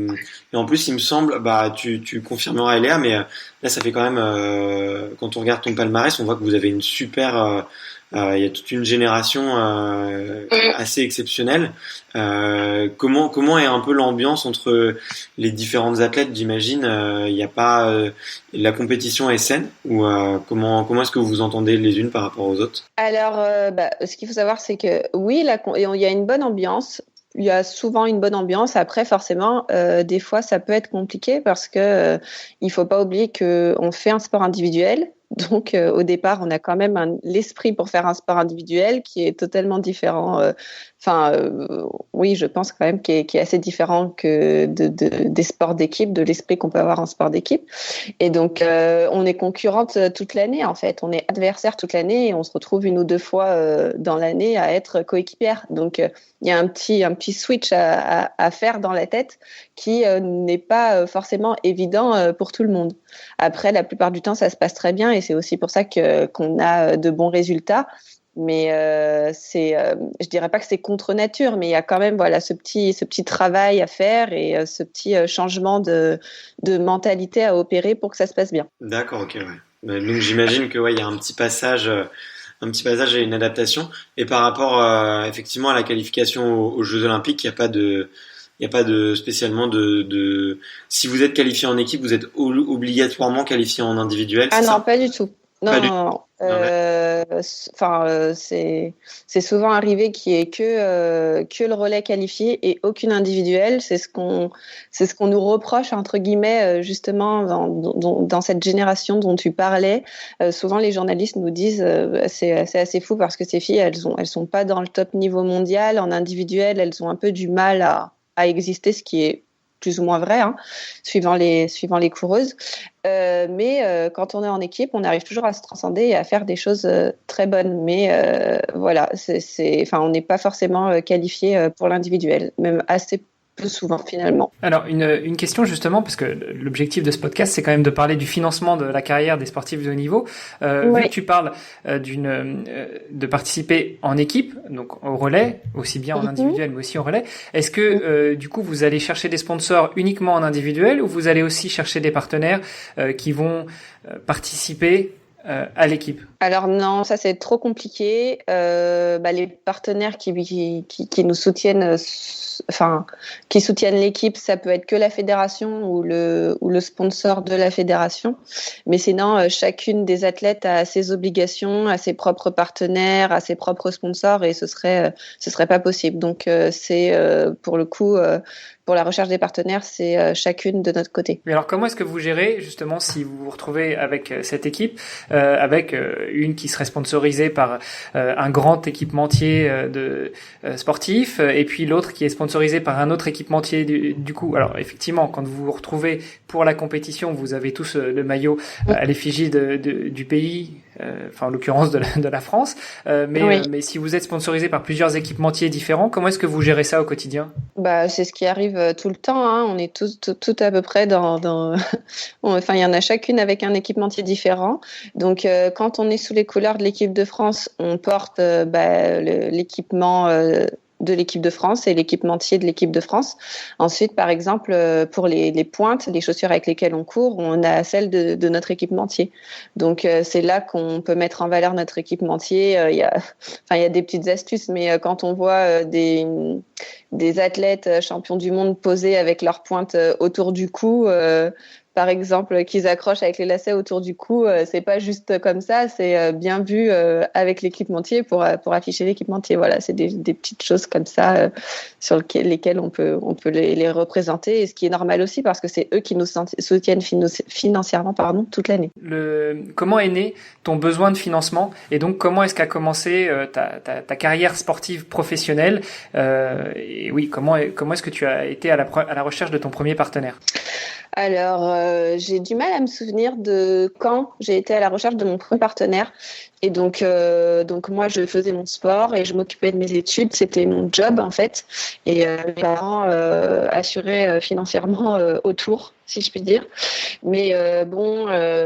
en plus, il me semble, tu confirmeras, Eléa, mais là, ça fait quand même, quand on regarde ton palmarès, on voit que vous avez une super, il y a toute une génération assez exceptionnelle. Comment est un peu l'ambiance entre les différentes athlètes? J'imagine, il n'y a pas la compétition est saine, ou comment est-ce que vous vous entendez les unes par rapport aux autres? Alors, ce qu'il faut savoir, c'est que oui, il y a une bonne ambiance. Il y a souvent une bonne ambiance. Après, forcément, des fois, ça peut être compliqué parce que il faut pas oublier que on fait un sport individuel. Donc, au départ, on a quand même l'esprit pour faire un sport individuel qui est totalement différent. Oui, je pense quand même qui est assez différent que des sports d'équipe, de l'esprit qu'on peut avoir en sport d'équipe. Et donc, on est concurrente toute l'année, en fait. On est adversaire toute l'année et on se retrouve une ou deux fois dans l'année à être coéquipière. Donc, il y a un petit switch à faire dans la tête qui n'est pas forcément évident pour tout le monde. Après, la plupart du temps, ça se passe très bien et c'est aussi pour ça qu'on a de bons résultats. Mais je dirais pas que c'est contre nature, mais il y a quand même ce petit travail à faire et ce petit changement de mentalité à opérer pour que ça se passe bien. D'accord, ok, ouais. Donc j'imagine que il y a un petit passage et une adaptation. Et par rapport effectivement à la qualification aux Jeux Olympiques, il n'y a pas de spécialement si vous êtes qualifié en équipe, vous êtes obligatoirement qualifié en individuel. Ah non, pas du tout. Non. C'est souvent arrivé qu'il y ait que le relais qualifié et aucune individuelle. C'est ce qu'on nous reproche entre guillemets justement dans cette génération dont tu parlais. Souvent les journalistes nous disent c'est assez fou parce que ces filles elles sont pas dans le top niveau mondial en individuel, elles ont un peu du mal à exister, ce qui est plus ou moins vrai, suivant les coureuses. Mais quand on est en équipe, on arrive toujours à se transcender et à faire des choses très bonnes. Mais on n'est pas forcément qualifié pour l'individuel, même assez peu souvent finalement. Alors une question justement, parce que l'objectif de ce podcast c'est quand même de parler du financement de la carrière des sportifs de haut niveau. Vu que tu parles de participer en équipe, donc au relais, aussi bien en individuel mais aussi en relais, est-ce que du coup vous allez chercher des sponsors uniquement en individuel ou vous allez aussi chercher des partenaires qui vont participer à l'équipe? Alors non, ça c'est trop compliqué. Les partenaires qui nous soutiennent, qui soutiennent l'équipe, ça peut être que la fédération ou le sponsor de la fédération. Mais sinon, chacune des athlètes a ses obligations, a ses propres partenaires, a ses propres sponsors, et ce serait pas possible. Donc c'est pour le coup. Pour la recherche des partenaires, c'est chacune de notre côté. Mais alors, comment est-ce que vous gérez, justement, si vous vous retrouvez avec cette équipe, avec une qui serait sponsorisée par un grand équipementier de sportif, et puis l'autre qui est sponsorisé par un autre équipementier du coup. Alors, effectivement, quand vous vous retrouvez pour la compétition, vous avez tous le maillot à l'effigie du pays, en l'occurrence de la France. Mais si vous êtes sponsorisé par plusieurs équipementiers différents, comment est-ce que vous gérez ça au quotidien? C'est ce qui arrive tout le temps. On est tous tout à peu près dans... il y en a chacune avec un équipementier différent. Donc, quand on est sous les couleurs de l'équipe de France, on porte l'équipement de l'équipe de France et l'équipementier de l'équipe de France. Ensuite, par exemple, pour les pointes, les chaussures avec lesquelles on court, on a celles de notre équipementier. Donc, c'est là qu'on peut mettre en valeur notre équipementier. Il y a des petites astuces, mais quand on voit des athlètes champions du monde posés avec leurs pointes autour du cou, par exemple, qu'ils accrochent avec les lacets autour du cou. C'est pas juste comme ça, c'est bien vu avec l'équipementier pour afficher l'équipementier. Voilà, c'est des petites choses comme ça sur lesquelles on peut les représenter, et ce qui est normal aussi parce que c'est eux qui nous soutiennent financièrement toute l'année. Comment est né ton besoin de financement, et donc comment est-ce qu'a commencé ta carrière sportive professionnelle, et oui, comment est-ce que tu as été à la recherche de ton premier partenaire? Alors, j'ai du mal à me souvenir de quand j'ai été à la recherche de mon premier partenaire. Et donc moi, je faisais mon sport et je m'occupais de mes études. C'était mon job, en fait. Et mes parents assuraient financièrement autour, si je puis dire. Mais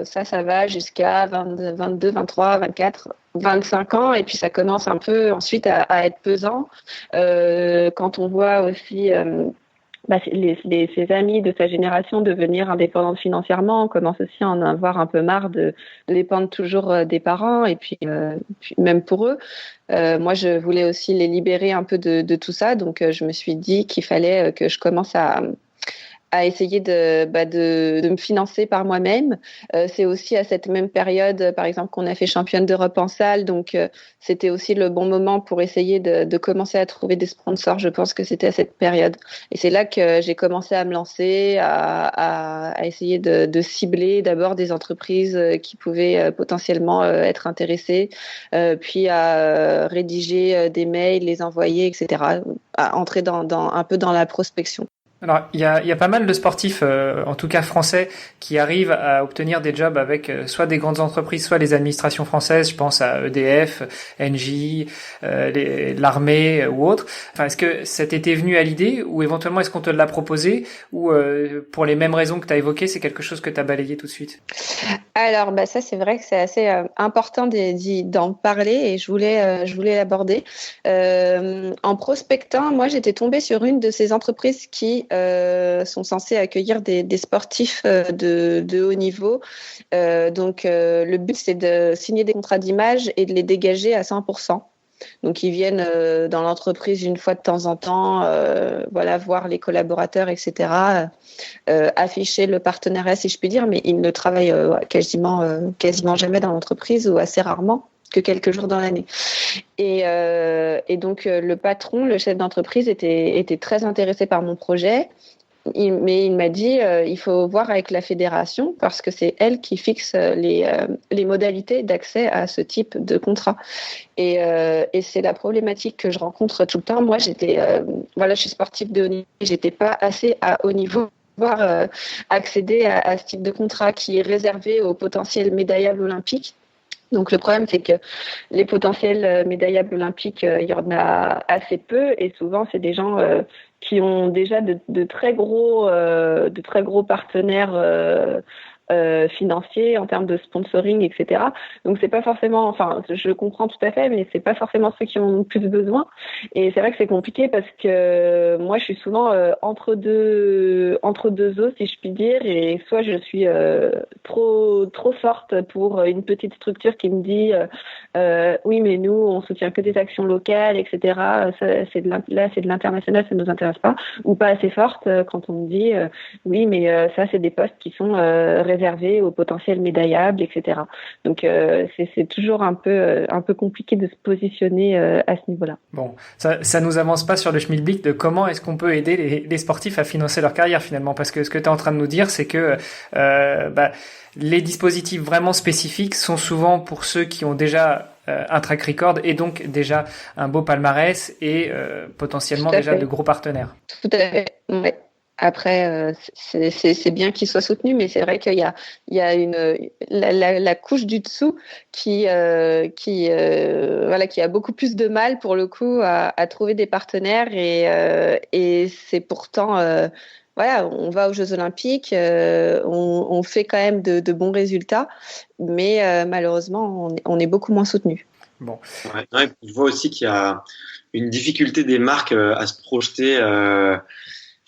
ça va jusqu'à 22, 23, 24, 25 ans. Et puis, ça commence un peu ensuite à être pesant. Quand on voit aussi... ses amis de sa génération devenir indépendantes financièrement, on commence aussi à en avoir un peu marre de dépendre toujours des parents, et puis même pour eux. Moi, je voulais aussi les libérer un peu de tout ça, donc je me suis dit qu'il fallait que je commence à essayer de me financer par moi-même. C'est aussi à cette même période, par exemple, qu'on a fait championne d'Europe en salle, donc c'était aussi le bon moment pour essayer de commencer à trouver des sponsors. Je pense que c'était à cette période. Et c'est là que j'ai commencé à me lancer, à essayer de cibler d'abord des entreprises qui pouvaient potentiellement être intéressées, puis à rédiger des mails, les envoyer, etc., à entrer un peu dans la prospection. Alors, il y a pas mal de sportifs, en tout cas français, qui arrivent à obtenir des jobs avec soit des grandes entreprises, soit les administrations françaises. Je pense à EDF, Engie, l'armée ou autres. Enfin, est-ce que ça t'était venu à l'idée, ou éventuellement est-ce qu'on te l'a proposé, ou pour les mêmes raisons que tu as évoquées, c'est quelque chose que tu as balayé tout de suite? Alors, ça, c'est vrai que c'est assez important d'en parler, et je voulais l'aborder. En prospectant, moi, j'étais tombée sur une de ces entreprises qui sont censées accueillir des sportifs de haut niveau. Le but, c'est de signer des contrats d'image et de les dégager à 100%. Donc, ils viennent dans l'entreprise une fois de temps en temps, voir les collaborateurs, etc., afficher le partenariat, si je puis dire, mais ils ne travaillent quasiment jamais dans l'entreprise, ou assez rarement, que quelques jours dans l'année. Et donc, le patron, le chef d'entreprise, était très intéressé par mon projet. Mais il m'a dit il faut voir avec la fédération, parce que c'est elle qui fixe les modalités d'accès à ce type de contrat. Et c'est la problématique que je rencontre tout le temps. Moi, je suis sportive de haut niveau, j'étais pas assez à haut niveau pour pouvoir accéder à ce type de contrat qui est réservé aux potentiels médaillables olympiques. Donc, le problème, c'est que les potentiels médaillables olympiques, il y en a assez peu, et souvent, c'est des gens qui ont déjà de très gros partenaires financiers en termes de sponsoring, etc. Donc, c'est pas forcément, enfin, je comprends tout à fait, mais c'est pas forcément ceux qui ont le plus besoin. Et c'est vrai que c'est compliqué parce que moi, je suis souvent entre deux eaux, si je puis dire, et soit je suis trop forte pour une petite structure qui me dit oui, mais nous, on soutient que des actions locales, etc. C'est de l'international, ça ne nous intéresse pas. Ou pas assez forte quand on me dit oui, mais ça, c'est des postes qui sont réservés aux potentiels médaillables, etc. Donc, c'est toujours un peu compliqué de se positionner à ce niveau-là. Bon, ça nous avance pas sur le schmilblick de comment est-ce qu'on peut aider les sportifs à financer leur carrière, finalement, parce que ce que tu es en train de nous dire, c'est que les dispositifs vraiment spécifiques sont souvent pour ceux qui ont déjà un track record, et donc déjà un beau palmarès, et potentiellement déjà de gros partenaires. Tout à fait, ouais. Après, c'est bien qu'il soit soutenu, mais c'est vrai qu'il y a la couche du dessous qui a beaucoup plus de mal, pour le coup, à trouver des partenaires, et c'est pourtant on va aux Jeux Olympiques, on fait quand même de bons résultats, mais malheureusement, on est beaucoup moins soutenu. Bon. Ouais, je vois aussi qu'il y a une difficulté des marques à se projeter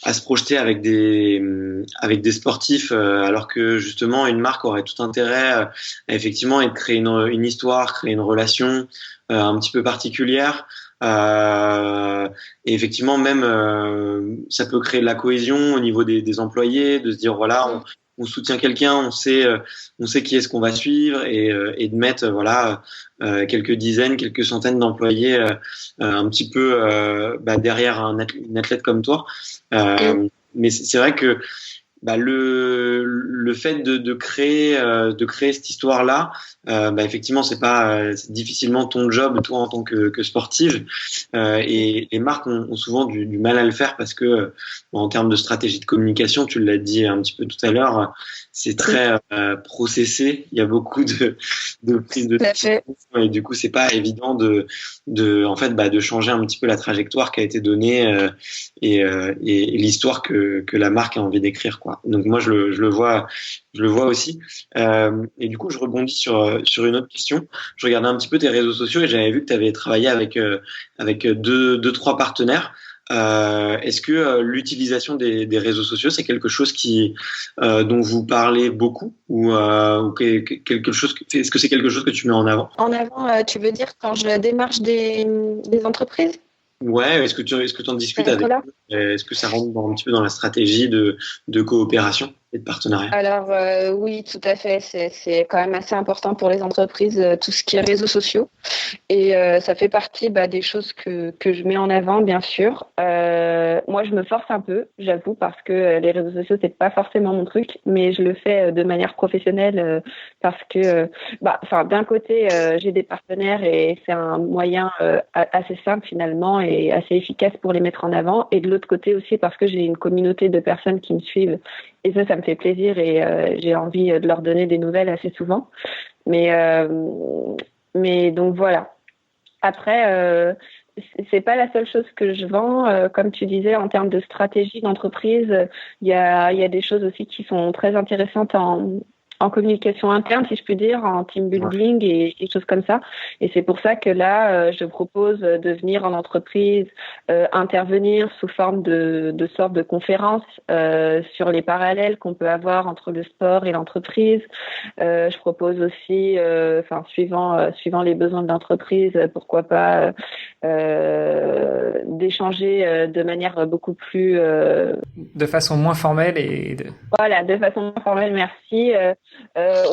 avec des sportifs, alors que justement une marque aurait tout intérêt à effectivement créer une histoire, créer une relation un petit peu particulière. Et effectivement, même ça peut créer de la cohésion au niveau des employés, de se dire voilà, on soutient quelqu'un, on sait qui est-ce qu'on va suivre et de mettre quelques dizaines, quelques centaines d'employés un petit peu derrière une athlète comme toi. Mais c'est vrai que le fait de créer cette histoire-là, effectivement c'est difficilement ton job toi en tant que sportive, et les marques ont souvent du mal à le faire parce que en termes de stratégie de communication, tu l'as dit un petit peu tout à l'heure, c'est très processé, il y a beaucoup de prise de décision et du coup c'est pas évident de changer un petit peu la trajectoire qui a été donnée et l'histoire que la marque a envie d'écrire, quoi. Donc moi je le vois aussi, et du coup je rebondis sur une autre question. Je regardais un petit peu tes réseaux sociaux et j'avais vu que tu avais travaillé avec deux trois partenaires. Est-ce que l'utilisation des réseaux sociaux, c'est quelque chose dont vous parlez beaucoup ou quelque chose est-ce que c'est quelque chose que tu mets en avant? En avant, tu veux dire quand je démarche des entreprises? Ouais, est-ce que tu en discutes avec eux? Est-ce que ça rentre un petit peu dans la stratégie de coopération et de partenariat? Alors oui, tout à fait. C'est quand même assez important pour les entreprises, tout ce qui est réseaux sociaux. Et ça fait partie des choses que je mets en avant, bien sûr. Moi, je me force un peu, j'avoue, parce que les réseaux sociaux, c'est pas forcément mon truc, mais je le fais de manière professionnelle parce que, d'un côté, j'ai des partenaires et c'est un moyen assez simple finalement et assez efficace pour les mettre en avant. Et de l'autre côté aussi parce que j'ai une communauté de personnes qui me suivent. Et ça me fait plaisir et j'ai envie de leur donner des nouvelles assez souvent. Mais donc voilà. Après, c'est pas la seule chose que je vends. Comme tu disais, en termes de stratégie d'entreprise, il y a des choses aussi qui sont très intéressantes en communication interne, si je puis dire, en team building et des choses comme ça. Et c'est pour ça que là, je propose de venir en entreprise, intervenir sous forme de sorte de conférence sur les parallèles qu'on peut avoir entre le sport et l'entreprise. Je propose aussi, suivant les besoins de l'entreprise, pourquoi pas d'échanger de manière beaucoup plus de façon moins formelle Voilà, de façon moins formelle, merci.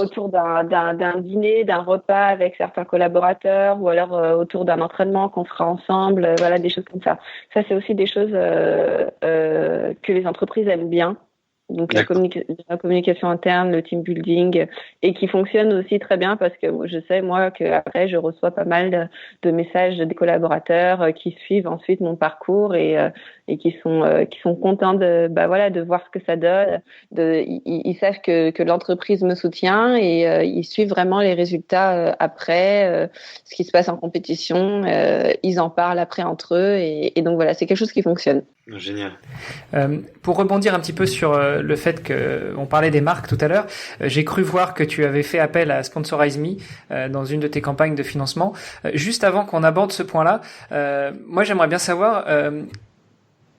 Autour d'un dîner, d'un repas avec certains collaborateurs ou alors autour d'un entraînement qu'on fera ensemble, voilà, des choses comme ça. Ça, c'est aussi des choses que les entreprises aiment bien. Donc la communication interne, le team building, et qui fonctionne aussi très bien parce que je sais moi que après je reçois pas mal de messages des collaborateurs qui suivent ensuite mon parcours et qui sont contents de voir ce que ça donne. Ils savent que l'entreprise me soutient et ils suivent vraiment les résultats après, ce qui se passe en compétition. Ils en parlent après entre eux et donc voilà, c'est quelque chose qui fonctionne. Génial. Pour rebondir un petit peu sur le fait qu'on parlait des marques tout à l'heure, j'ai cru voir que tu avais fait appel à Sponsorize Me dans une de tes campagnes de financement. Juste avant qu'on aborde ce point-là, moi j'aimerais bien savoir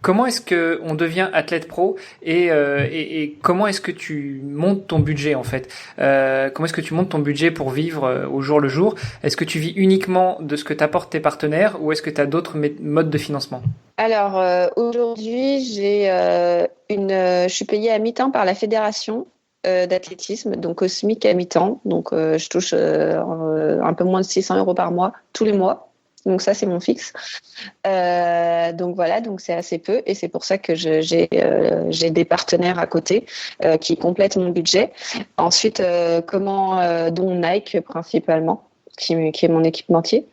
comment est-ce que on devient athlète pro et comment est-ce que tu montes ton budget en fait? Comment est-ce que tu montes ton budget pour vivre au jour le jour? Est-ce que tu vis uniquement de ce que t'apportent tes partenaires ou est-ce que tu as d'autres modes de financement? Alors aujourd'hui, je suis payée à mi-temps par la fédération d'athlétisme, donc au SMIC à mi-temps. Donc je touche un peu moins de 600 € par mois tous les mois. Donc ça, c'est mon fixe. Donc voilà, donc c'est assez peu et c'est pour ça que j'ai des partenaires à côté qui complètent mon budget. Ensuite, dont Nike principalement, qui est mon équipementier.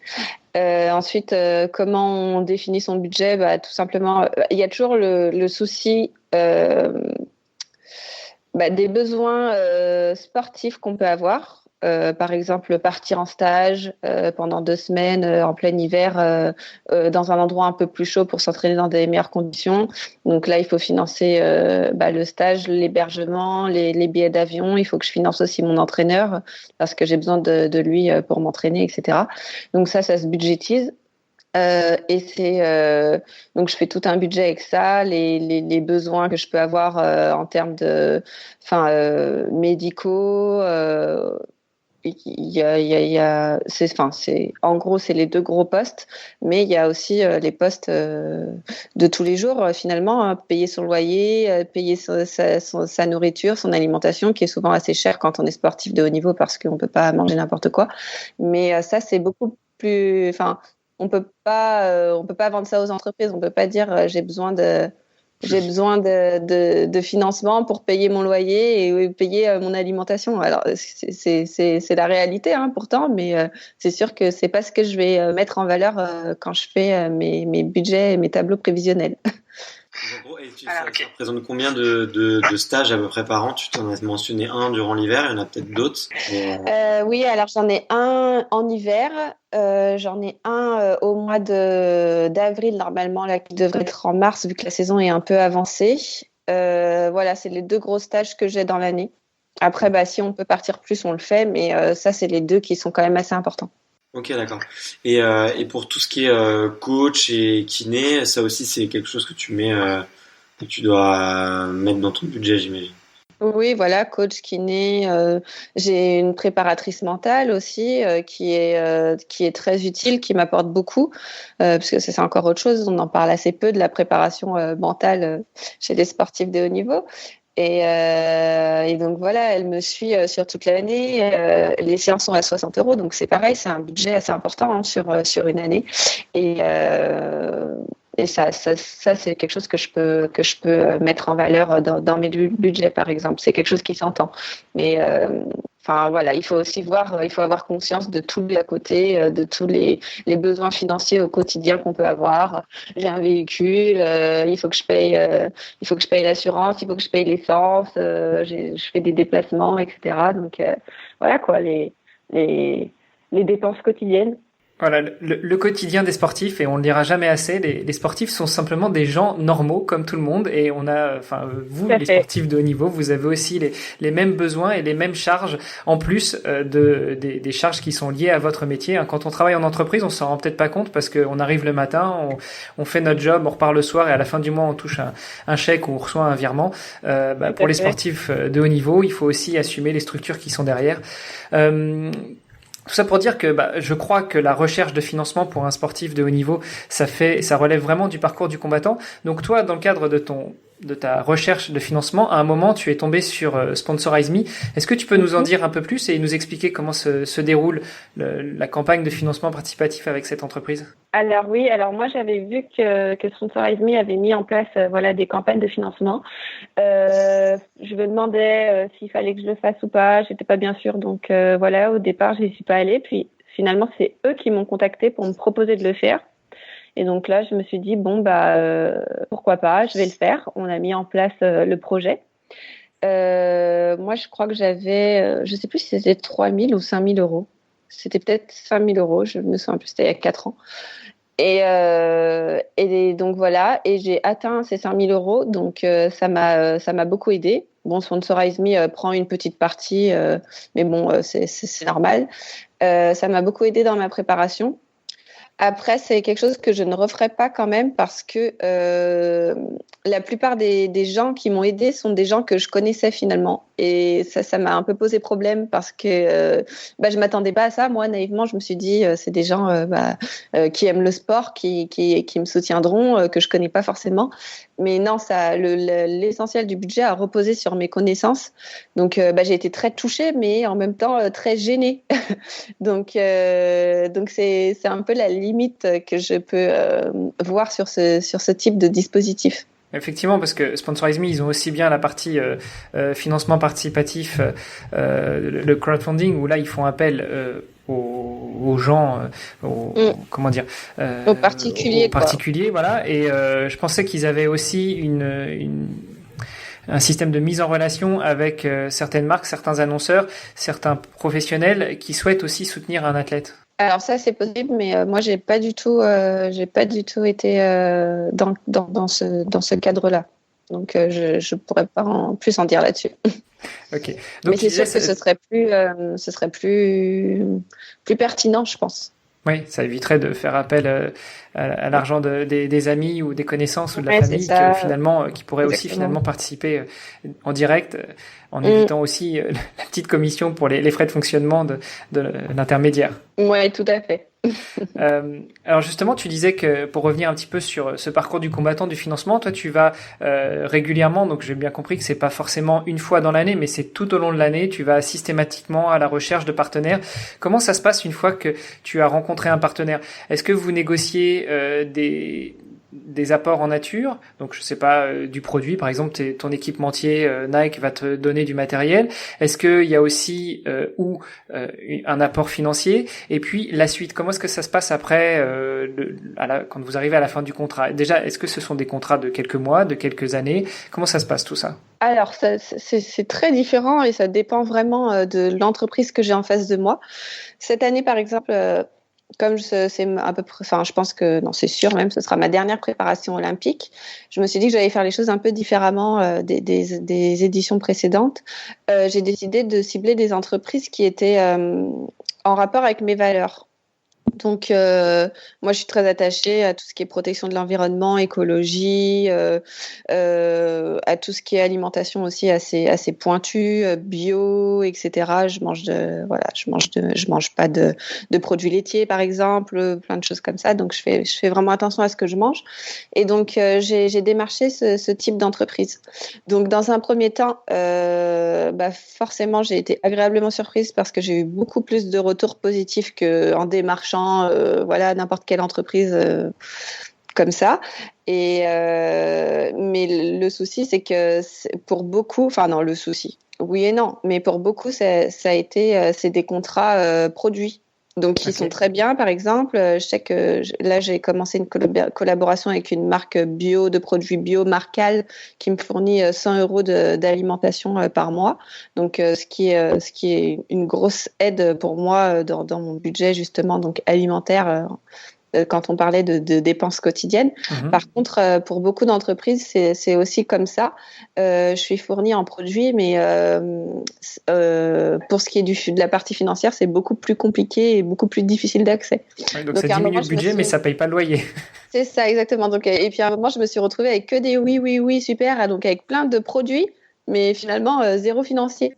Ensuite, comment on définit son budget? Tout simplement, il y a toujours le souci des besoins sportifs qu'on peut avoir. Par exemple, partir en stage pendant 2 semaines en plein hiver dans un endroit un peu plus chaud pour s'entraîner dans des meilleures conditions. Donc là, il faut financer le stage, l'hébergement, les billets d'avion. Il faut que je finance aussi mon entraîneur parce que j'ai besoin de lui pour m'entraîner, etc. Donc ça se budgétise. Donc je fais tout un budget avec ça, les besoins que je peux avoir en termes de médicaux. en gros, c'est les deux gros postes, mais il y a aussi les postes de tous les jours, finalement, hein, payer son loyer, payer sa nourriture, son alimentation, qui est souvent assez chère quand on est sportif de haut niveau parce qu'on peut pas manger n'importe quoi. Mais ça, c'est beaucoup plus, enfin, on peut pas vendre ça aux entreprises. On peut pas dire j'ai besoin de financement pour payer mon loyer et payer mon alimentation. Alors, c'est la réalité, hein, pourtant, mais c'est sûr que c'est pas ce que je vais mettre en valeur quand je fais mes budgets et mes tableaux prévisionnels. Ça représente combien de stages à peu près par an? Tu t'en as mentionné un durant l'hiver, il y en a peut-être d'autres. Oui, alors j'en ai un en hiver, j'en ai un au mois d'avril normalement, là, qui devrait être en mars vu que la saison est un peu avancée. Voilà, c'est les deux gros stages que j'ai dans l'année. Après, si on peut partir plus, on le fait, mais ça, c'est les deux qui sont quand même assez importants. Ok, d'accord. Et pour tout ce qui est coach et kiné, ça aussi c'est quelque chose que que tu dois mettre dans ton budget, j'imagine. Oui, voilà, coach, kiné. J'ai une préparatrice mentale aussi qui est très utile, qui m'apporte beaucoup, parce que c'est encore autre chose. On en parle assez peu de la préparation mentale chez les sportifs de haut niveau. Et donc voilà, elle me suit sur toute l'année. Les séances sont à 60 €, donc c'est pareil, c'est un budget assez important, hein, sur une année. Et ça c'est quelque chose que je peux mettre en valeur dans mes budgets, par exemple. C'est quelque chose qui s'entend. Mais enfin voilà, il faut avoir conscience de tous les à côté, de tous les besoins financiers au quotidien qu'on peut avoir. J'ai un véhicule, il faut que je paye l'assurance, il faut que je paye l'essence, je fais des déplacements, etc. Donc voilà quoi, les dépenses quotidiennes. Voilà, le quotidien des sportifs, et on le dira jamais assez, les sportifs sont simplement des gens normaux comme tout le monde, et on a, enfin vous les sportifs de haut niveau, vous avez aussi les mêmes besoins et les mêmes charges en plus des charges qui sont liées à votre métier. Quand on travaille en entreprise, on s'en rend peut-être pas compte parce qu'on arrive le matin, on fait notre job, on repart le soir et à la fin du mois on touche un chèque ou on reçoit un virement. Pour les sportifs de haut niveau, il faut aussi assumer les structures qui sont derrière. Tout ça pour dire que je crois que la recherche de financement pour un sportif de haut niveau, ça relève vraiment du parcours du combattant. Donc toi, dans le cadre de ta recherche de financement, à un moment, tu es tombé sur Sponsorize Me. Est-ce que tu peux nous en dire un peu plus et nous expliquer comment se déroule la campagne de financement participatif avec cette entreprise? Alors oui, moi j'avais vu que Sponsorize Me avait mis en place des campagnes de financement. Je me demandais s'il fallait que je le fasse ou pas. J'étais pas bien sûre, donc au départ j'y suis pas allée. Puis finalement c'est eux qui m'ont contactée pour me proposer de le faire. Et donc là je me suis dit pourquoi pas, je vais le faire. On a mis en place le projet. Moi je crois que j'avais, je sais plus si c'était 3 000 ou 5 000 €. C'était peut-être 5 000 €, je me souviens plus, c'était il y a 4 ans. Et donc voilà, et j'ai atteint ces 5 000 €, donc ça m'a beaucoup aidé. Bon, Sponsorize Me prend une petite partie, mais bon, c'est normal. Ça m'a beaucoup aidé dans ma préparation. Après, c'est quelque chose que je ne referai pas quand même parce que la plupart des gens qui m'ont aidé sont des gens que je connaissais finalement. Et ça m'a un peu posé problème parce que je m'attendais pas à ça. Moi, naïvement, je me suis dit, c'est des gens qui aiment le sport, qui me soutiendront, que je connais pas forcément. Mais non, l'essentiel du budget a reposé sur mes connaissances. Donc, j'ai été très touchée, mais en même temps très gênée. Donc c'est un peu la limite que je peux voir sur ce type de dispositif. Effectivement, parce que Sponsorize Me, ils ont aussi bien la partie financement participatif, le crowdfunding, où là ils font appel aux gens, comment dire, aux particuliers, voilà. Et je pensais qu'ils avaient aussi un système de mise en relation avec certaines marques, certains annonceurs, certains professionnels qui souhaitent aussi soutenir un athlète. Alors ça c'est possible, mais moi j'ai pas du tout été dans ce cadre-là. Donc je pourrais pas plus en dire là-dessus. Ok. Donc mais c'est sûr que ce serait plus pertinent, je pense. Oui, ça éviterait de faire appel à l'argent des amis ou des connaissances ou de la famille qui pourraient aussi finalement participer en direct en évitant aussi la petite commission pour les frais de fonctionnement de l'intermédiaire. Oui, tout à fait. Alors justement, tu disais que pour revenir un petit peu sur ce parcours du combattant du financement, toi tu vas régulièrement, donc j'ai bien compris que c'est pas forcément une fois dans l'année, mais c'est tout au long de l'année, tu vas systématiquement à la recherche de partenaires. Comment ça se passe une fois que tu as rencontré un partenaire? Est-ce que vous négociez des apports en nature, donc je sais pas, du produit, par exemple ton équipementier Nike va te donner du matériel, est-ce qu'il y a aussi un apport financier, et puis la suite, comment est-ce que ça se passe après quand vous arrivez à la fin du contrat? Déjà, est-ce que ce sont des contrats de quelques mois, de quelques années? Comment ça se passe tout ça? Alors, c'est très différent et ça dépend vraiment de l'entreprise que j'ai en face de moi. Cette année, par exemple, comme c'est à peu près, enfin, je pense que, non, c'est sûr même, ce sera ma dernière préparation olympique. Je me suis dit que j'allais faire les choses un peu différemment des éditions précédentes. J'ai décidé de cibler des entreprises qui étaient en rapport avec mes valeurs. Donc, moi, je suis très attachée à tout ce qui est protection de l'environnement, écologie, à tout ce qui est alimentation aussi assez pointue, bio, etc. Je mange pas de produits laitiers, par exemple, plein de choses comme ça. Donc, je fais vraiment attention à ce que je mange. Et donc, j'ai démarché ce type d'entreprise. Donc, dans un premier temps, forcément, j'ai été agréablement surprise parce que j'ai eu beaucoup plus de retours positifs qu'en démarchant n'importe quelle entreprise comme ça. Mais le souci, c'est que pour beaucoup, oui et non, mais pour beaucoup, ça a été, c'est des contrats produits. Donc, qui sont très bien, par exemple. Je sais que là, j'ai commencé une collaboration avec une marque bio, de produits bio, Marcal, qui me fournit 100 € d'alimentation par mois. Donc, ce qui est une grosse aide pour moi dans mon budget, justement, donc alimentaire, quand on parlait de dépenses quotidiennes. Mmh. Par contre, pour beaucoup d'entreprises, c'est aussi comme ça. Je suis fournie en produits, mais pour ce qui est de la partie financière, c'est beaucoup plus compliqué et beaucoup plus difficile d'accès. Ouais, donc ça diminue le budget, mais ça ne paye pas le loyer. C'est ça, exactement. Donc, et puis à un moment, je me suis retrouvée avec que des oui, super, donc avec plein de produits, mais finalement, zéro financier.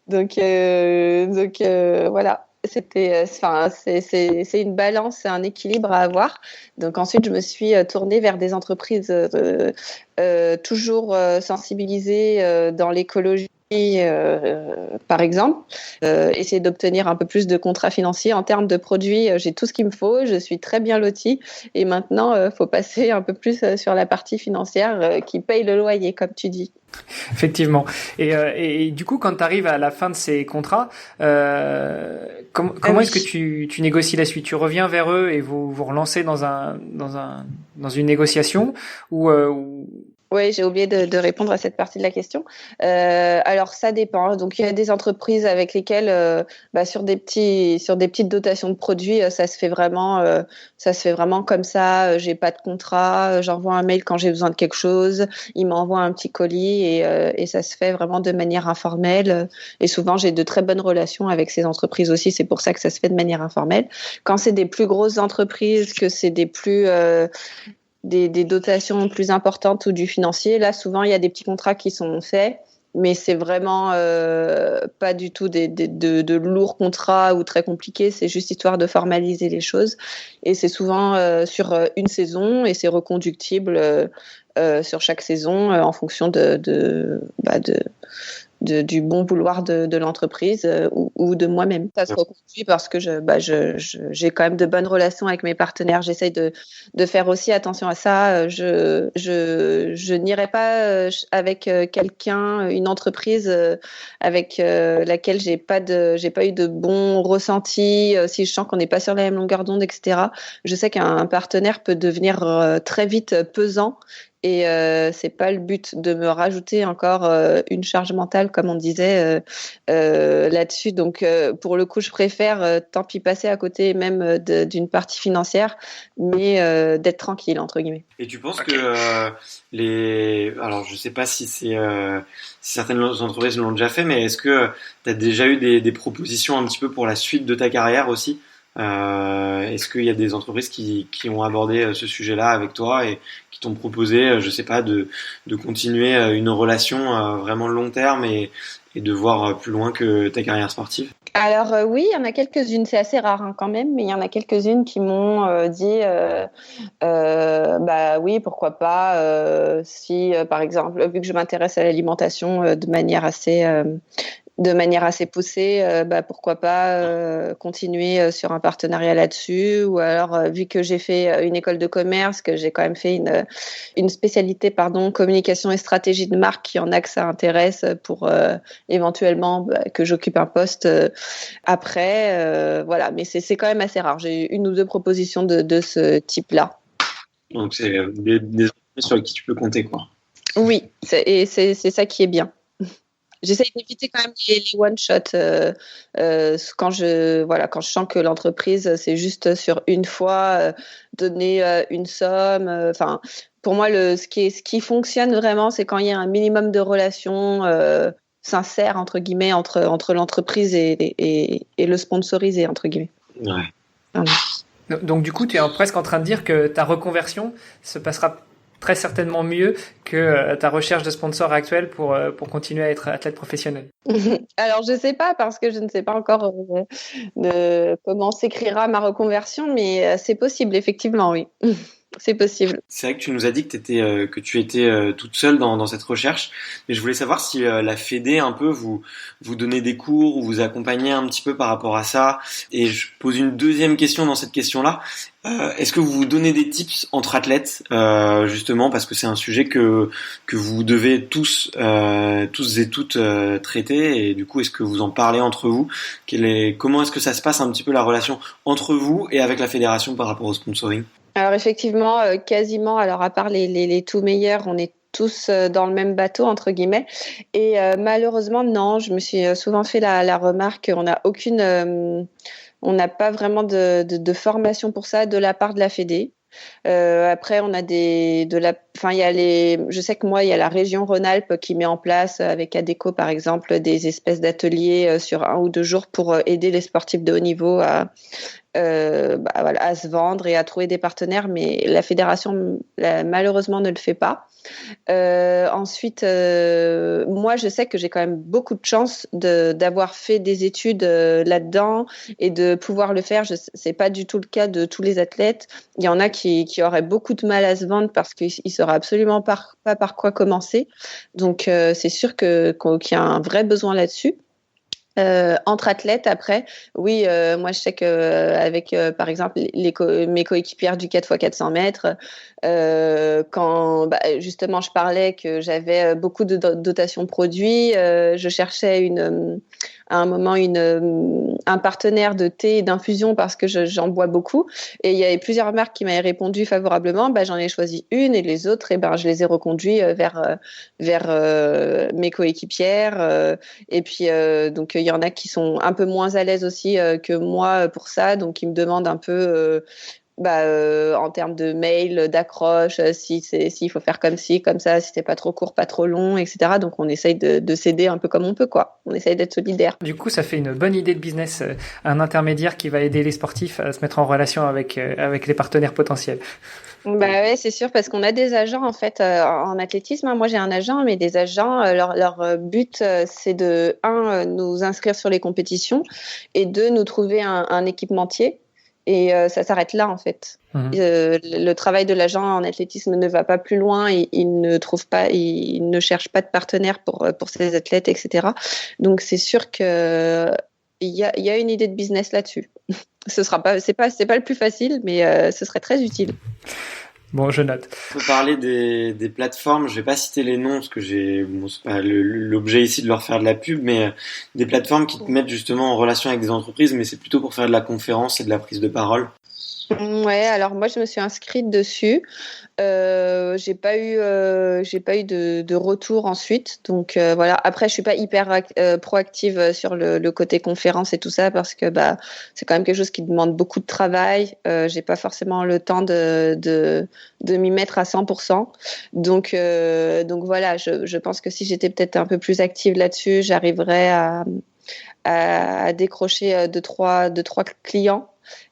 Donc voilà. C'est une balance, c'est un équilibre à avoir. Donc ensuite, je me suis tournée vers des entreprises toujours sensibilisées dans l'écologie. Par exemple, essayer d'obtenir un peu plus de contrats financiers. En termes de produits, j'ai tout ce qu'il me faut, je suis très bien lotie, et maintenant faut passer un peu plus sur la partie financière qui paye le loyer, comme tu dis. Effectivement. Et du coup, quand tu arrives à la fin de ces contrats, comment est-ce que tu négocies la suite? Tu reviens vers eux et vous relancez dans une négociation ou Oui, j'ai oublié de répondre à cette partie de la question. Alors, ça dépend. Donc, il y a des entreprises avec lesquelles, sur des petites dotations de produits, ça se fait vraiment comme ça. J'ai pas de contrat, j'envoie un mail quand j'ai besoin de quelque chose, ils m'envoient un petit colis et ça se fait vraiment de manière informelle. Et souvent, j'ai de très bonnes relations avec ces entreprises aussi. C'est pour ça que ça se fait de manière informelle. Quand c'est des plus grosses entreprises, que c'est des dotations plus importantes ou du financier, là souvent il y a des petits contrats qui sont faits, mais c'est vraiment pas du tout de lourds contrats ou très compliqués, c'est juste histoire de formaliser les choses, et c'est souvent sur une saison, et c'est reconductible sur chaque saison en fonction du bon vouloir de l'entreprise ou de moi-même. Ça se reconduit parce que j'ai quand même de bonnes relations avec mes partenaires. J'essaye de faire aussi attention à ça. Je n'irai pas avec une entreprise avec laquelle j'ai pas eu de bons ressentis. Si je sens qu'on n'est pas sur la même longueur d'onde, etc. Je sais qu'un partenaire peut devenir très vite pesant. Et c'est pas le but de me rajouter encore une charge mentale, comme on disait là-dessus. Donc pour le coup, je préfère tant pis passer à côté même d'une partie financière, mais d'être tranquille entre guillemets. Et tu penses que alors je sais pas si si certaines entreprises l'ont déjà fait, mais est-ce que tu as déjà eu des propositions un petit peu pour la suite de ta carrière aussi? Est-ce qu'il y a des entreprises qui ont abordé ce sujet-là avec toi et qui t'ont proposé, je sais pas, de continuer une relation vraiment long terme et de voir plus loin que ta carrière sportive? Alors oui, il y en a quelques-unes, c'est assez rare quand même, mais il y en a quelques-unes qui m'ont dit bah oui, pourquoi pas si par exemple, vu que je m'intéresse à l'alimentation de manière assez poussée, bah, pourquoi pas continuer sur un partenariat là-dessus, ou alors vu que j'ai fait une école de commerce, que j'ai quand même fait une spécialité communication et stratégie de marque, qui en a que ça intéresse pour éventuellement que j'occupe un poste après, voilà, mais c'est quand même assez rare. J'ai eu une ou deux propositions de ce type-là. Donc c'est des entreprises sur qui tu peux compter, quoi. Oui, c'est ça qui est bien. J'essaye d'éviter quand même les one-shot quand je sens que l'entreprise, c'est juste sur une fois, donner une somme. Enfin, pour moi, ce qui fonctionne vraiment, c'est quand il y a un minimum de relations sincères, entre guillemets, entre l'entreprise et le sponsorisé, entre guillemets. Ouais. Voilà. Donc du coup, tu es presque en train de dire que ta reconversion se passera très certainement mieux que ta recherche de sponsor actuelle pour continuer à être athlète professionnel. Alors, je ne sais pas, parce que je ne sais pas encore comment s'écrira ma reconversion, mais c'est possible, effectivement, oui. C'est possible. C'est vrai que tu nous as dit que tu étais toute seule dans cette recherche, mais je voulais savoir si la Fédé un peu vous donnait des cours ou vous accompagnait un petit peu par rapport à ça. Et je pose une deuxième question dans cette question-là. Est-ce que vous vous donnez des tips entre athlètes, justement, parce que c'est un sujet que vous devez tous et toutes traiter, et du coup, est-ce que vous en parlez entre vous? Comment est-ce que ça se passe un petit peu la relation entre vous et avec la fédération par rapport au sponsoring? Alors effectivement, quasiment, alors à part les tout meilleurs, on est tous dans le même bateau, entre guillemets. Et malheureusement, non, je me suis souvent fait la remarque, on n'a pas vraiment de formation pour ça de la part de la Fédé. Après, on a je sais que moi, il y a la région Rhône-Alpes qui met en place, avec ADECO par exemple, des espèces d'ateliers sur 1 ou 2 jours pour aider les sportifs de haut niveau à se vendre et à trouver des partenaires, mais la fédération malheureusement ne le fait pas. Ensuite, moi, je sais que j'ai quand même beaucoup de chance d'avoir fait des études là-dedans et de pouvoir le faire. C'est pas du tout le cas de tous les athlètes. Il y en a qui auraient beaucoup de mal à se vendre parce qu'ils sauraient absolument pas par quoi commencer. Donc, c'est sûr qu'il y a un vrai besoin là-dessus. Entre athlètes, après, oui, moi je sais que avec par exemple mes coéquipières du 4x400 mètres, quand justement je parlais que j'avais beaucoup de dotations produits, je cherchais à un moment un partenaire de thé et d'infusion parce que j'en bois beaucoup, et il y avait plusieurs marques qui m'avaient répondu favorablement. J'en ai choisi une, et les autres, je les ai reconduits vers mes coéquipières, et puis donc il y en a qui sont un peu moins à l'aise aussi que moi pour ça, donc ils me demandent un peu en termes de mail, d'accroche, s'il faut faire comme ci, comme ça, si c'est pas trop court, pas trop long, etc. Donc on essaye de s'aider un peu comme on peut, quoi. On essaye d'être solidaire. Du coup, ça fait une bonne idée de business, un intermédiaire qui va aider les sportifs à se mettre en relation avec les partenaires potentiels. Ouais, c'est sûr, parce qu'on a des agents en fait en athlétisme. Moi, j'ai un agent, mais des agents, leur but, c'est de nous inscrire sur les compétitions, et nous trouver un équipementier. Et ça s'arrête là, en fait. Le travail de l'agent en athlétisme ne va pas plus loin, et il ne cherche pas de partenaire pour ses athlètes, etc. Donc, c'est sûr que il y a une idée de business là-dessus. C'est pas le plus facile, mais ce serait très utile. Bon, je note. On peut parler des plateformes. Je vais pas citer les noms parce que c'est pas l'objet ici de leur faire de la pub, mais des plateformes qui te mettent justement en relation avec des entreprises, mais c'est plutôt pour faire de la conférence et de la prise de parole. Ouais, alors moi je me suis inscrite dessus. J'ai pas eu de retour ensuite. Donc voilà. Après, je suis pas hyper proactive sur le côté conférence et tout ça, parce que c'est quand même quelque chose qui demande beaucoup de travail. J'ai pas forcément le temps de m'y mettre à 100%. Donc voilà. Je pense que si j'étais peut-être un peu plus active là-dessus, j'arriverais à décrocher deux, trois clients.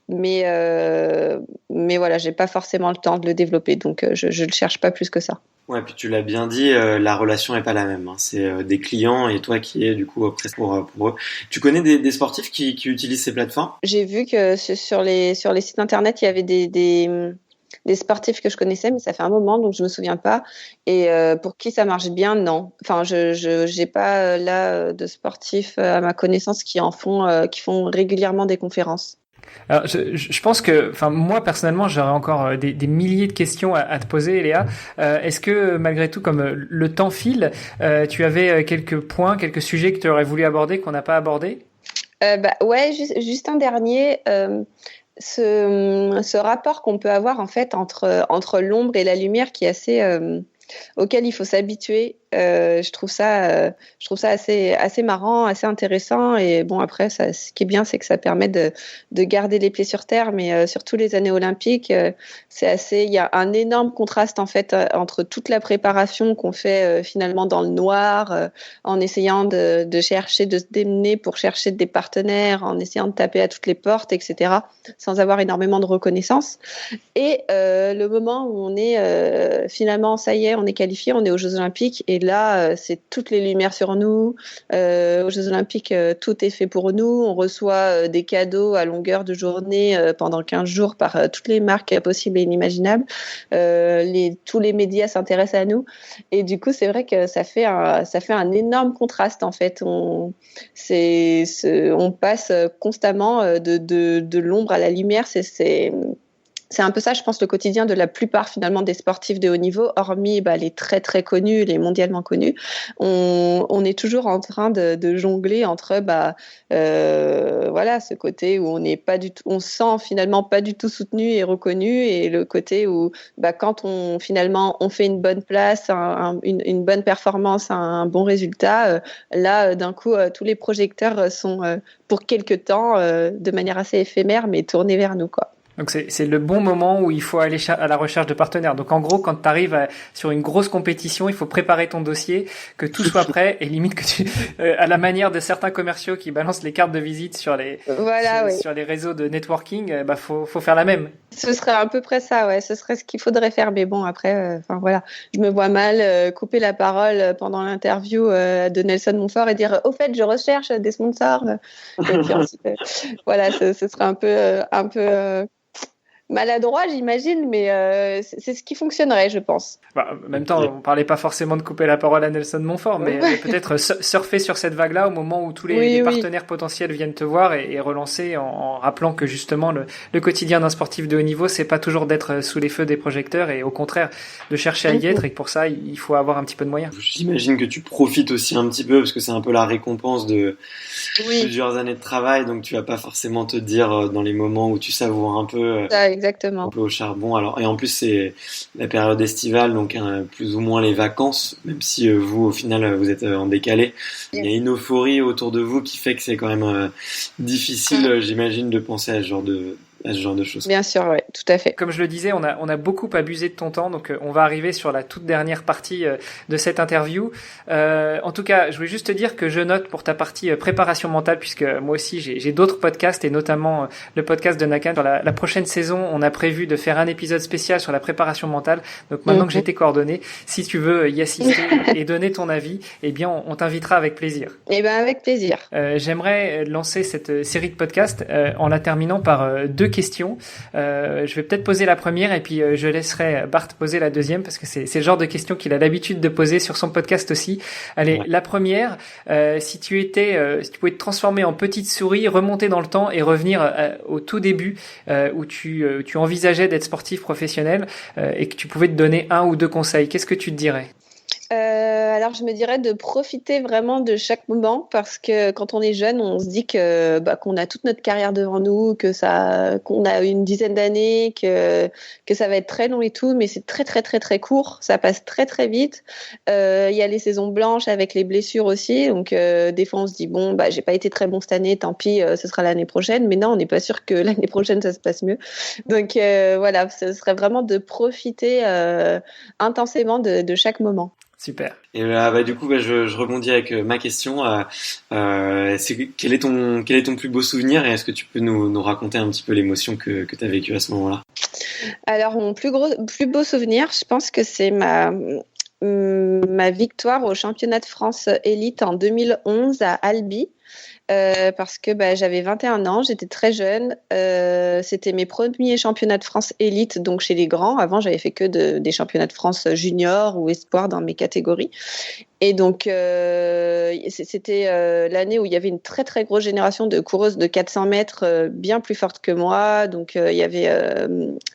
mais voilà, j'ai pas forcément le temps de le développer, donc je le cherche pas plus que ça. Ouais, puis tu l'as bien dit, la relation est pas la même. Hein. C'est des clients et toi qui es du coup presque pour eux. Tu connais des sportifs qui utilisent ces plateformes? J'ai vu que sur les sites internet, il y avait des sportifs que je connaissais, mais ça fait un moment, donc je me souviens pas. Et pour qui ça marche bien, non. Enfin, je j'ai pas là de sportifs à ma connaissance qui font régulièrement des conférences. Alors, je pense que, enfin, moi personnellement, j'aurais encore des milliers de questions à te poser, Léa. Est-ce que malgré tout, comme le temps file, tu avais quelques points, quelques sujets que tu aurais voulu aborder qu'on n'a pas abordé? Ouais, juste un dernier. Ce rapport qu'on peut avoir en fait entre l'ombre et la lumière qui est assez auquel il faut s'habituer. Je trouve ça assez marrant, assez intéressant. Et bon, après, ce qui est bien, c'est que ça permet de garder les pieds sur terre. Mais surtout les années olympiques, il y a un énorme contraste en fait entre toute la préparation qu'on fait finalement dans le noir, en essayant de chercher, de se démener pour chercher des partenaires, en essayant de taper à toutes les portes, etc., sans avoir énormément de reconnaissance. Et le moment où on est finalement, ça y est, on est qualifié, on est aux Jeux Olympiques. Et là, c'est toutes les lumières sur nous. Aux Jeux Olympiques, tout est fait pour nous. On reçoit des cadeaux à longueur de journée pendant 15 jours par toutes les marques possibles et inimaginables. Tous les médias s'intéressent à nous. Et du coup, c'est vrai que ça fait un énorme contraste, en fait. On passe constamment de l'ombre à la lumière. C'est un peu ça, je pense, le quotidien de la plupart finalement des sportifs de haut niveau, hormis les très très connus, les mondialement connus. On est toujours en train de jongler entre voilà, ce côté où on n'est pas du tout, on se sent finalement pas du tout soutenu et reconnu, et le côté où quand on fait une bonne place, une bonne performance, un bon résultat, là d'un coup tous les projecteurs sont pour quelque temps, de manière assez éphémère, mais tournés vers nous, quoi. Donc c'est le bon moment où il faut aller à la recherche de partenaires. Donc en gros, quand tu arrives sur une grosse compétition, il faut préparer ton dossier, que tout soit prêt, et limite que tu à la manière de certains commerciaux qui balancent les cartes de visite sur les sur les réseaux de networking, faut faire la même. Ce serait à peu près ça, ouais. Ce serait ce qu'il faudrait faire, mais bon, après, voilà, je me vois mal couper la parole pendant l'interview de Nelson Montfort et dire au fait, je recherche des sponsors. Et puis ensuite, voilà, ce serait un peu maladroit, j'imagine, mais c'est ce qui fonctionnerait, je pense. En même temps, on parlait pas forcément de couper la parole à Nelson Montfort, mais peut-être surfer sur cette vague-là au moment où tous les partenaires potentiels viennent te voir et relancer en rappelant que justement le quotidien d'un sportif de haut niveau, c'est pas toujours d'être sous les feux des projecteurs, et au contraire de chercher à y être, et que pour ça il faut avoir un petit peu de moyens. J'imagine que tu profites aussi un petit peu parce que c'est un peu la récompense de plusieurs années de travail, donc tu vas pas forcément te dire dans les moments où tu savoures un peu. Exactement. Un peu au charbon. Alors, et en plus, c'est la période estivale, donc plus ou moins les vacances, même si vous, au final, vous êtes en décalé. Il y a une euphorie autour de vous qui fait que c'est quand même difficile, j'imagine, de penser à ce genre de choses. Bien sûr, ouais, tout à fait. Comme je le disais, on a beaucoup abusé de ton temps, donc on va arriver sur la toute dernière partie de cette interview. En tout cas, je voulais juste te dire que je note pour ta partie préparation mentale, puisque moi aussi j'ai d'autres podcasts, et notamment le podcast de Nakan. Sur la prochaine saison, on a prévu de faire un épisode spécial sur la préparation mentale. Donc maintenant que j'ai tes coordonnées, si tu veux y assister et donner ton avis, eh bien on t'invitera avec plaisir. Eh ben avec plaisir. J'aimerais lancer cette série de podcasts en la terminant par deux questions. Je vais peut-être poser la première, et puis je laisserai Bart poser la deuxième, parce que c'est le genre de questions qu'il a l'habitude de poser sur son podcast aussi. Allez, la première, si tu pouvais te transformer en petite souris, remonter dans le temps et revenir au tout début où tu envisageais d'être sportif professionnel, et que tu pouvais te donner un ou deux conseils, qu'est-ce que tu te dirais? Alors je me dirais de profiter vraiment de chaque moment, parce que quand on est jeune, on se dit que qu'on a toute notre carrière devant nous, qu'on a une dizaine d'années, que ça va être très long et tout, mais c'est très très très très court, ça passe très très vite. Il y a les saisons blanches avec les blessures aussi, donc des fois on se dit j'ai pas été très bon cette année, tant pis, ce sera l'année prochaine, mais non, on n'est pas sûr que l'année prochaine ça se passe mieux. Donc voilà, ce serait vraiment de profiter intensément de chaque moment. Super. Et du coup, je rebondis avec ma question. Quel est ton plus beau souvenir et est-ce que tu peux nous raconter un petit peu l'émotion que tu as vécue à ce moment-là? Alors, mon plus beau souvenir, je pense que c'est ma victoire au championnat de France élite en 2011 à Albi. Parce que j'avais 21 ans, j'étais très jeune. C'était mes premiers championnats de France élite, donc chez les grands. Avant, j'avais fait que des championnats de France junior ou espoir dans mes catégories. Et donc, c'était l'année où il y avait une très, très grosse génération de coureuses de 400 mètres bien plus fortes que moi. Donc, il y avait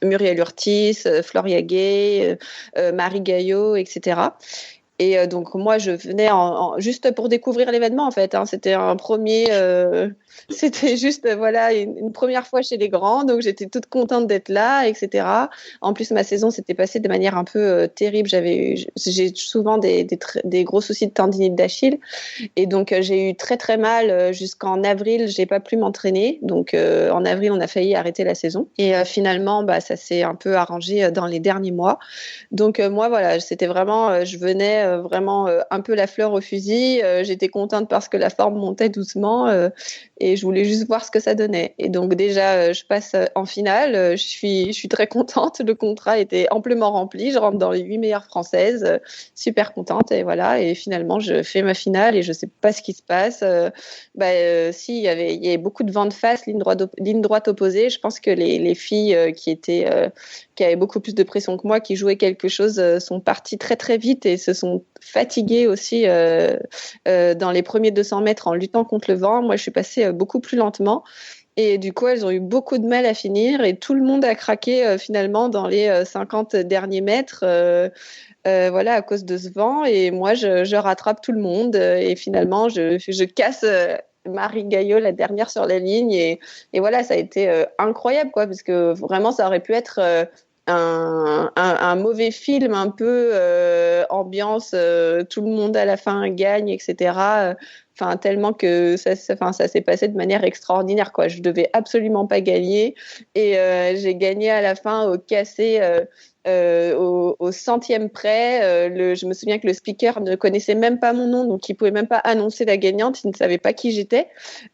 Muriel Urtis, Floria Gay, Marie Gaillot, etc. Et donc moi je venais juste pour découvrir l'événement en fait. C'était un premier, c'était juste voilà une première fois chez les grands, donc j'étais toute contente d'être là, etc. En plus ma saison s'était passée de manière un peu terrible. J'ai souvent des gros soucis de tendinite d'Achille, et donc j'ai eu très très mal jusqu'en avril. J'ai pas pu m'entraîner, donc en avril on a failli arrêter la saison. Et finalement ça s'est un peu arrangé dans les derniers mois. Donc moi voilà, c'était vraiment, je venais vraiment un peu la fleur au fusil. J'étais contente parce que la forme montait doucement et je voulais juste voir ce que ça donnait. Et donc déjà, je passe en finale. Je suis très contente. Le contrat était amplement rempli. Je rentre dans les 8 meilleures françaises. Super contente. Et voilà. Et finalement, je fais ma finale et je sais pas ce qui se passe. Si, il y avait beaucoup de vent de face, ligne droite opposée. Je pense que les filles qui avaient beaucoup plus de pression que moi, qui jouaient quelque chose, sont parties très très vite et se sont fatiguées aussi dans les premiers 200 mètres en luttant contre le vent. Moi, je suis passée beaucoup plus lentement. Et du coup, elles ont eu beaucoup de mal à finir et tout le monde a craqué finalement dans les 50 derniers mètres. Voilà, à cause de ce vent. Et moi, je rattrape tout le monde et finalement, je casse Marie Gaillot, la dernière sur la ligne. Et voilà, ça a été incroyable, quoi, parce que vraiment, ça aurait pu être un mauvais film, un peu ambiance, tout le monde à la fin gagne, etc. Enfin, tellement que ça s'est passé de manière extraordinaire, quoi. Je devais absolument pas gagner et j'ai gagné à la fin au cassé. Au centième près, je me souviens que le speaker ne connaissait même pas mon nom, donc il pouvait même pas annoncer la gagnante, il ne savait pas qui j'étais.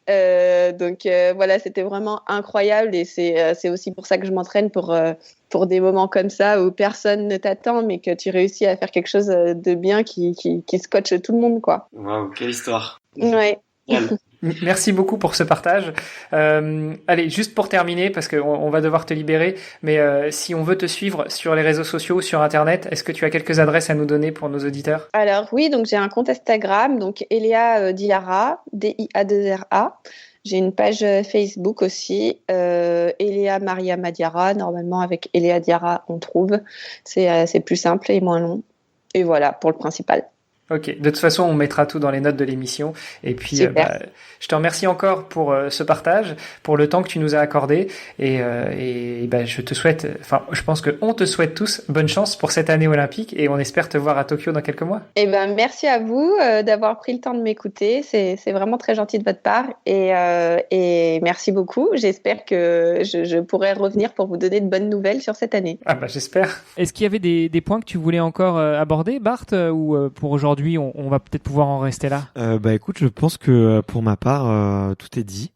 Donc voilà, c'était vraiment incroyable et c'est aussi pour ça que je m'entraîne pour des moments comme ça où personne ne t'attend, mais que tu réussis à faire quelque chose de bien qui scotche tout le monde, quoi. Waouh, quelle histoire. Ouais. Merci beaucoup pour ce partage. Allez, juste pour terminer, parce qu'on va devoir te libérer, mais si on veut te suivre sur les réseaux sociaux, sur Internet, est-ce que tu as quelques adresses à nous donner pour nos auditeurs? Alors oui, donc j'ai un compte Instagram, donc Eléa Diarra, DIA2RA. J'ai une page Facebook aussi, Eléa Maria Madiara. Normalement, avec Eléa Diarra, on trouve. C'est plus simple et moins long. Et voilà, pour le principal. Ok, de toute façon, on mettra tout dans les notes de l'émission. Et puis, je te remercie encore pour ce partage, pour le temps que tu nous as accordé. Et je te souhaite, je pense qu'on te souhaite tous bonne chance pour cette année olympique et on espère te voir à Tokyo dans quelques mois. Merci à vous d'avoir pris le temps de m'écouter. C'est vraiment très gentil de votre part. Et merci beaucoup. J'espère que je pourrai revenir pour vous donner de bonnes nouvelles sur cette année. J'espère. Est-ce qu'il y avait des points que tu voulais encore aborder, Bart, ou pour aujourd'hui, on va peut-être pouvoir en rester là? Écoute, je pense que pour ma part, tout est dit.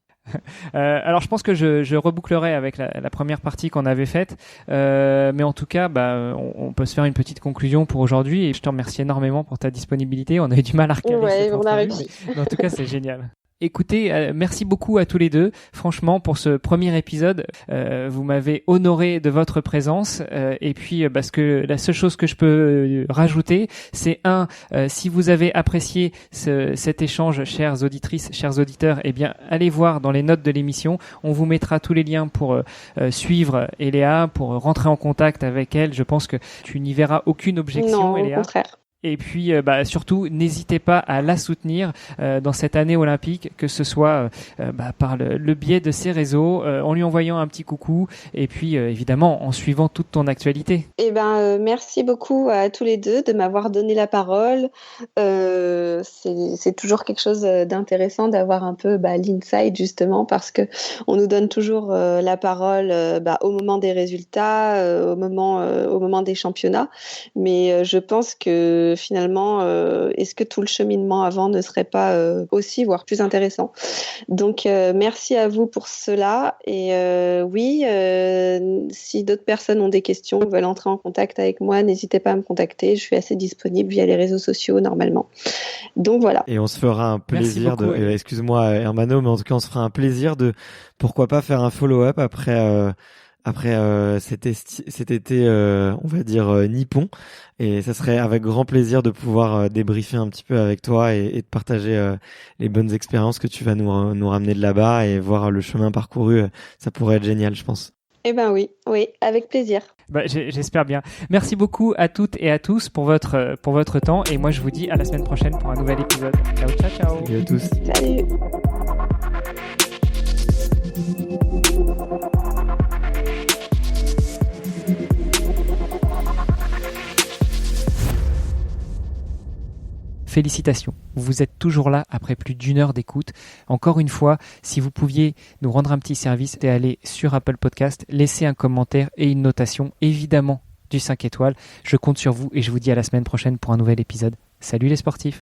Alors je pense que je rebouclerai avec la première partie qu'on avait faite, mais en tout cas on peut se faire une petite conclusion pour aujourd'hui et je te remercie énormément pour ta disponibilité. On a eu du mal à recaler cette on a entrevue, réussi. mais en tout cas c'est génial. Écoutez, merci beaucoup à tous les deux. Franchement, pour ce premier épisode, vous m'avez honoré de votre présence. Et puis, parce que la seule chose que je peux rajouter, c'est si vous avez apprécié cet échange, chères auditrices, chers auditeurs, eh bien, allez voir dans les notes de l'émission. On vous mettra tous les liens pour suivre Eléa, pour rentrer en contact avec elle. Je pense que tu n'y verras aucune objection, non, Eléa. Au contraire. Et puis, surtout, n'hésitez pas à la soutenir dans cette année olympique, que ce soit par le biais de ses réseaux, en lui envoyant un petit coucou, et puis évidemment en suivant toute ton actualité. Merci beaucoup à tous les deux de m'avoir donné la parole. C'est toujours quelque chose d'intéressant d'avoir un peu l'inside justement parce que on nous donne toujours la parole au moment des résultats, au moment des championnats, mais je pense que finalement, est-ce que tout le cheminement avant ne serait pas aussi, voire plus intéressant. Donc, merci à vous pour cela. Et oui, si d'autres personnes ont des questions, veulent entrer en contact avec moi, n'hésitez pas à me contacter. Je suis assez disponible via les réseaux sociaux normalement. Donc voilà. Et on se fera un plaisir excuse-moi Hermano, mais en tout cas on se fera un plaisir de pourquoi pas faire un follow-up après cet été on va dire nippon, et ça serait avec grand plaisir de pouvoir débriefer un petit peu avec toi et de partager les bonnes expériences que tu vas nous ramener de là-bas et voir le chemin parcouru. Ça pourrait être génial, je pense. Eh ben oui, avec plaisir. J'espère bien. Merci beaucoup à toutes et à tous pour votre temps, et moi je vous dis à la semaine prochaine pour un nouvel épisode. Ciao. Salut à tous. Salut. Félicitations, vous êtes toujours là après plus d'1 heure d'écoute. Encore une fois, si vous pouviez nous rendre un petit service et aller sur Apple Podcast, laisser un commentaire et une notation, évidemment du 5 étoiles. Je compte sur vous et je vous dis à la semaine prochaine pour un nouvel épisode. Salut les sportifs!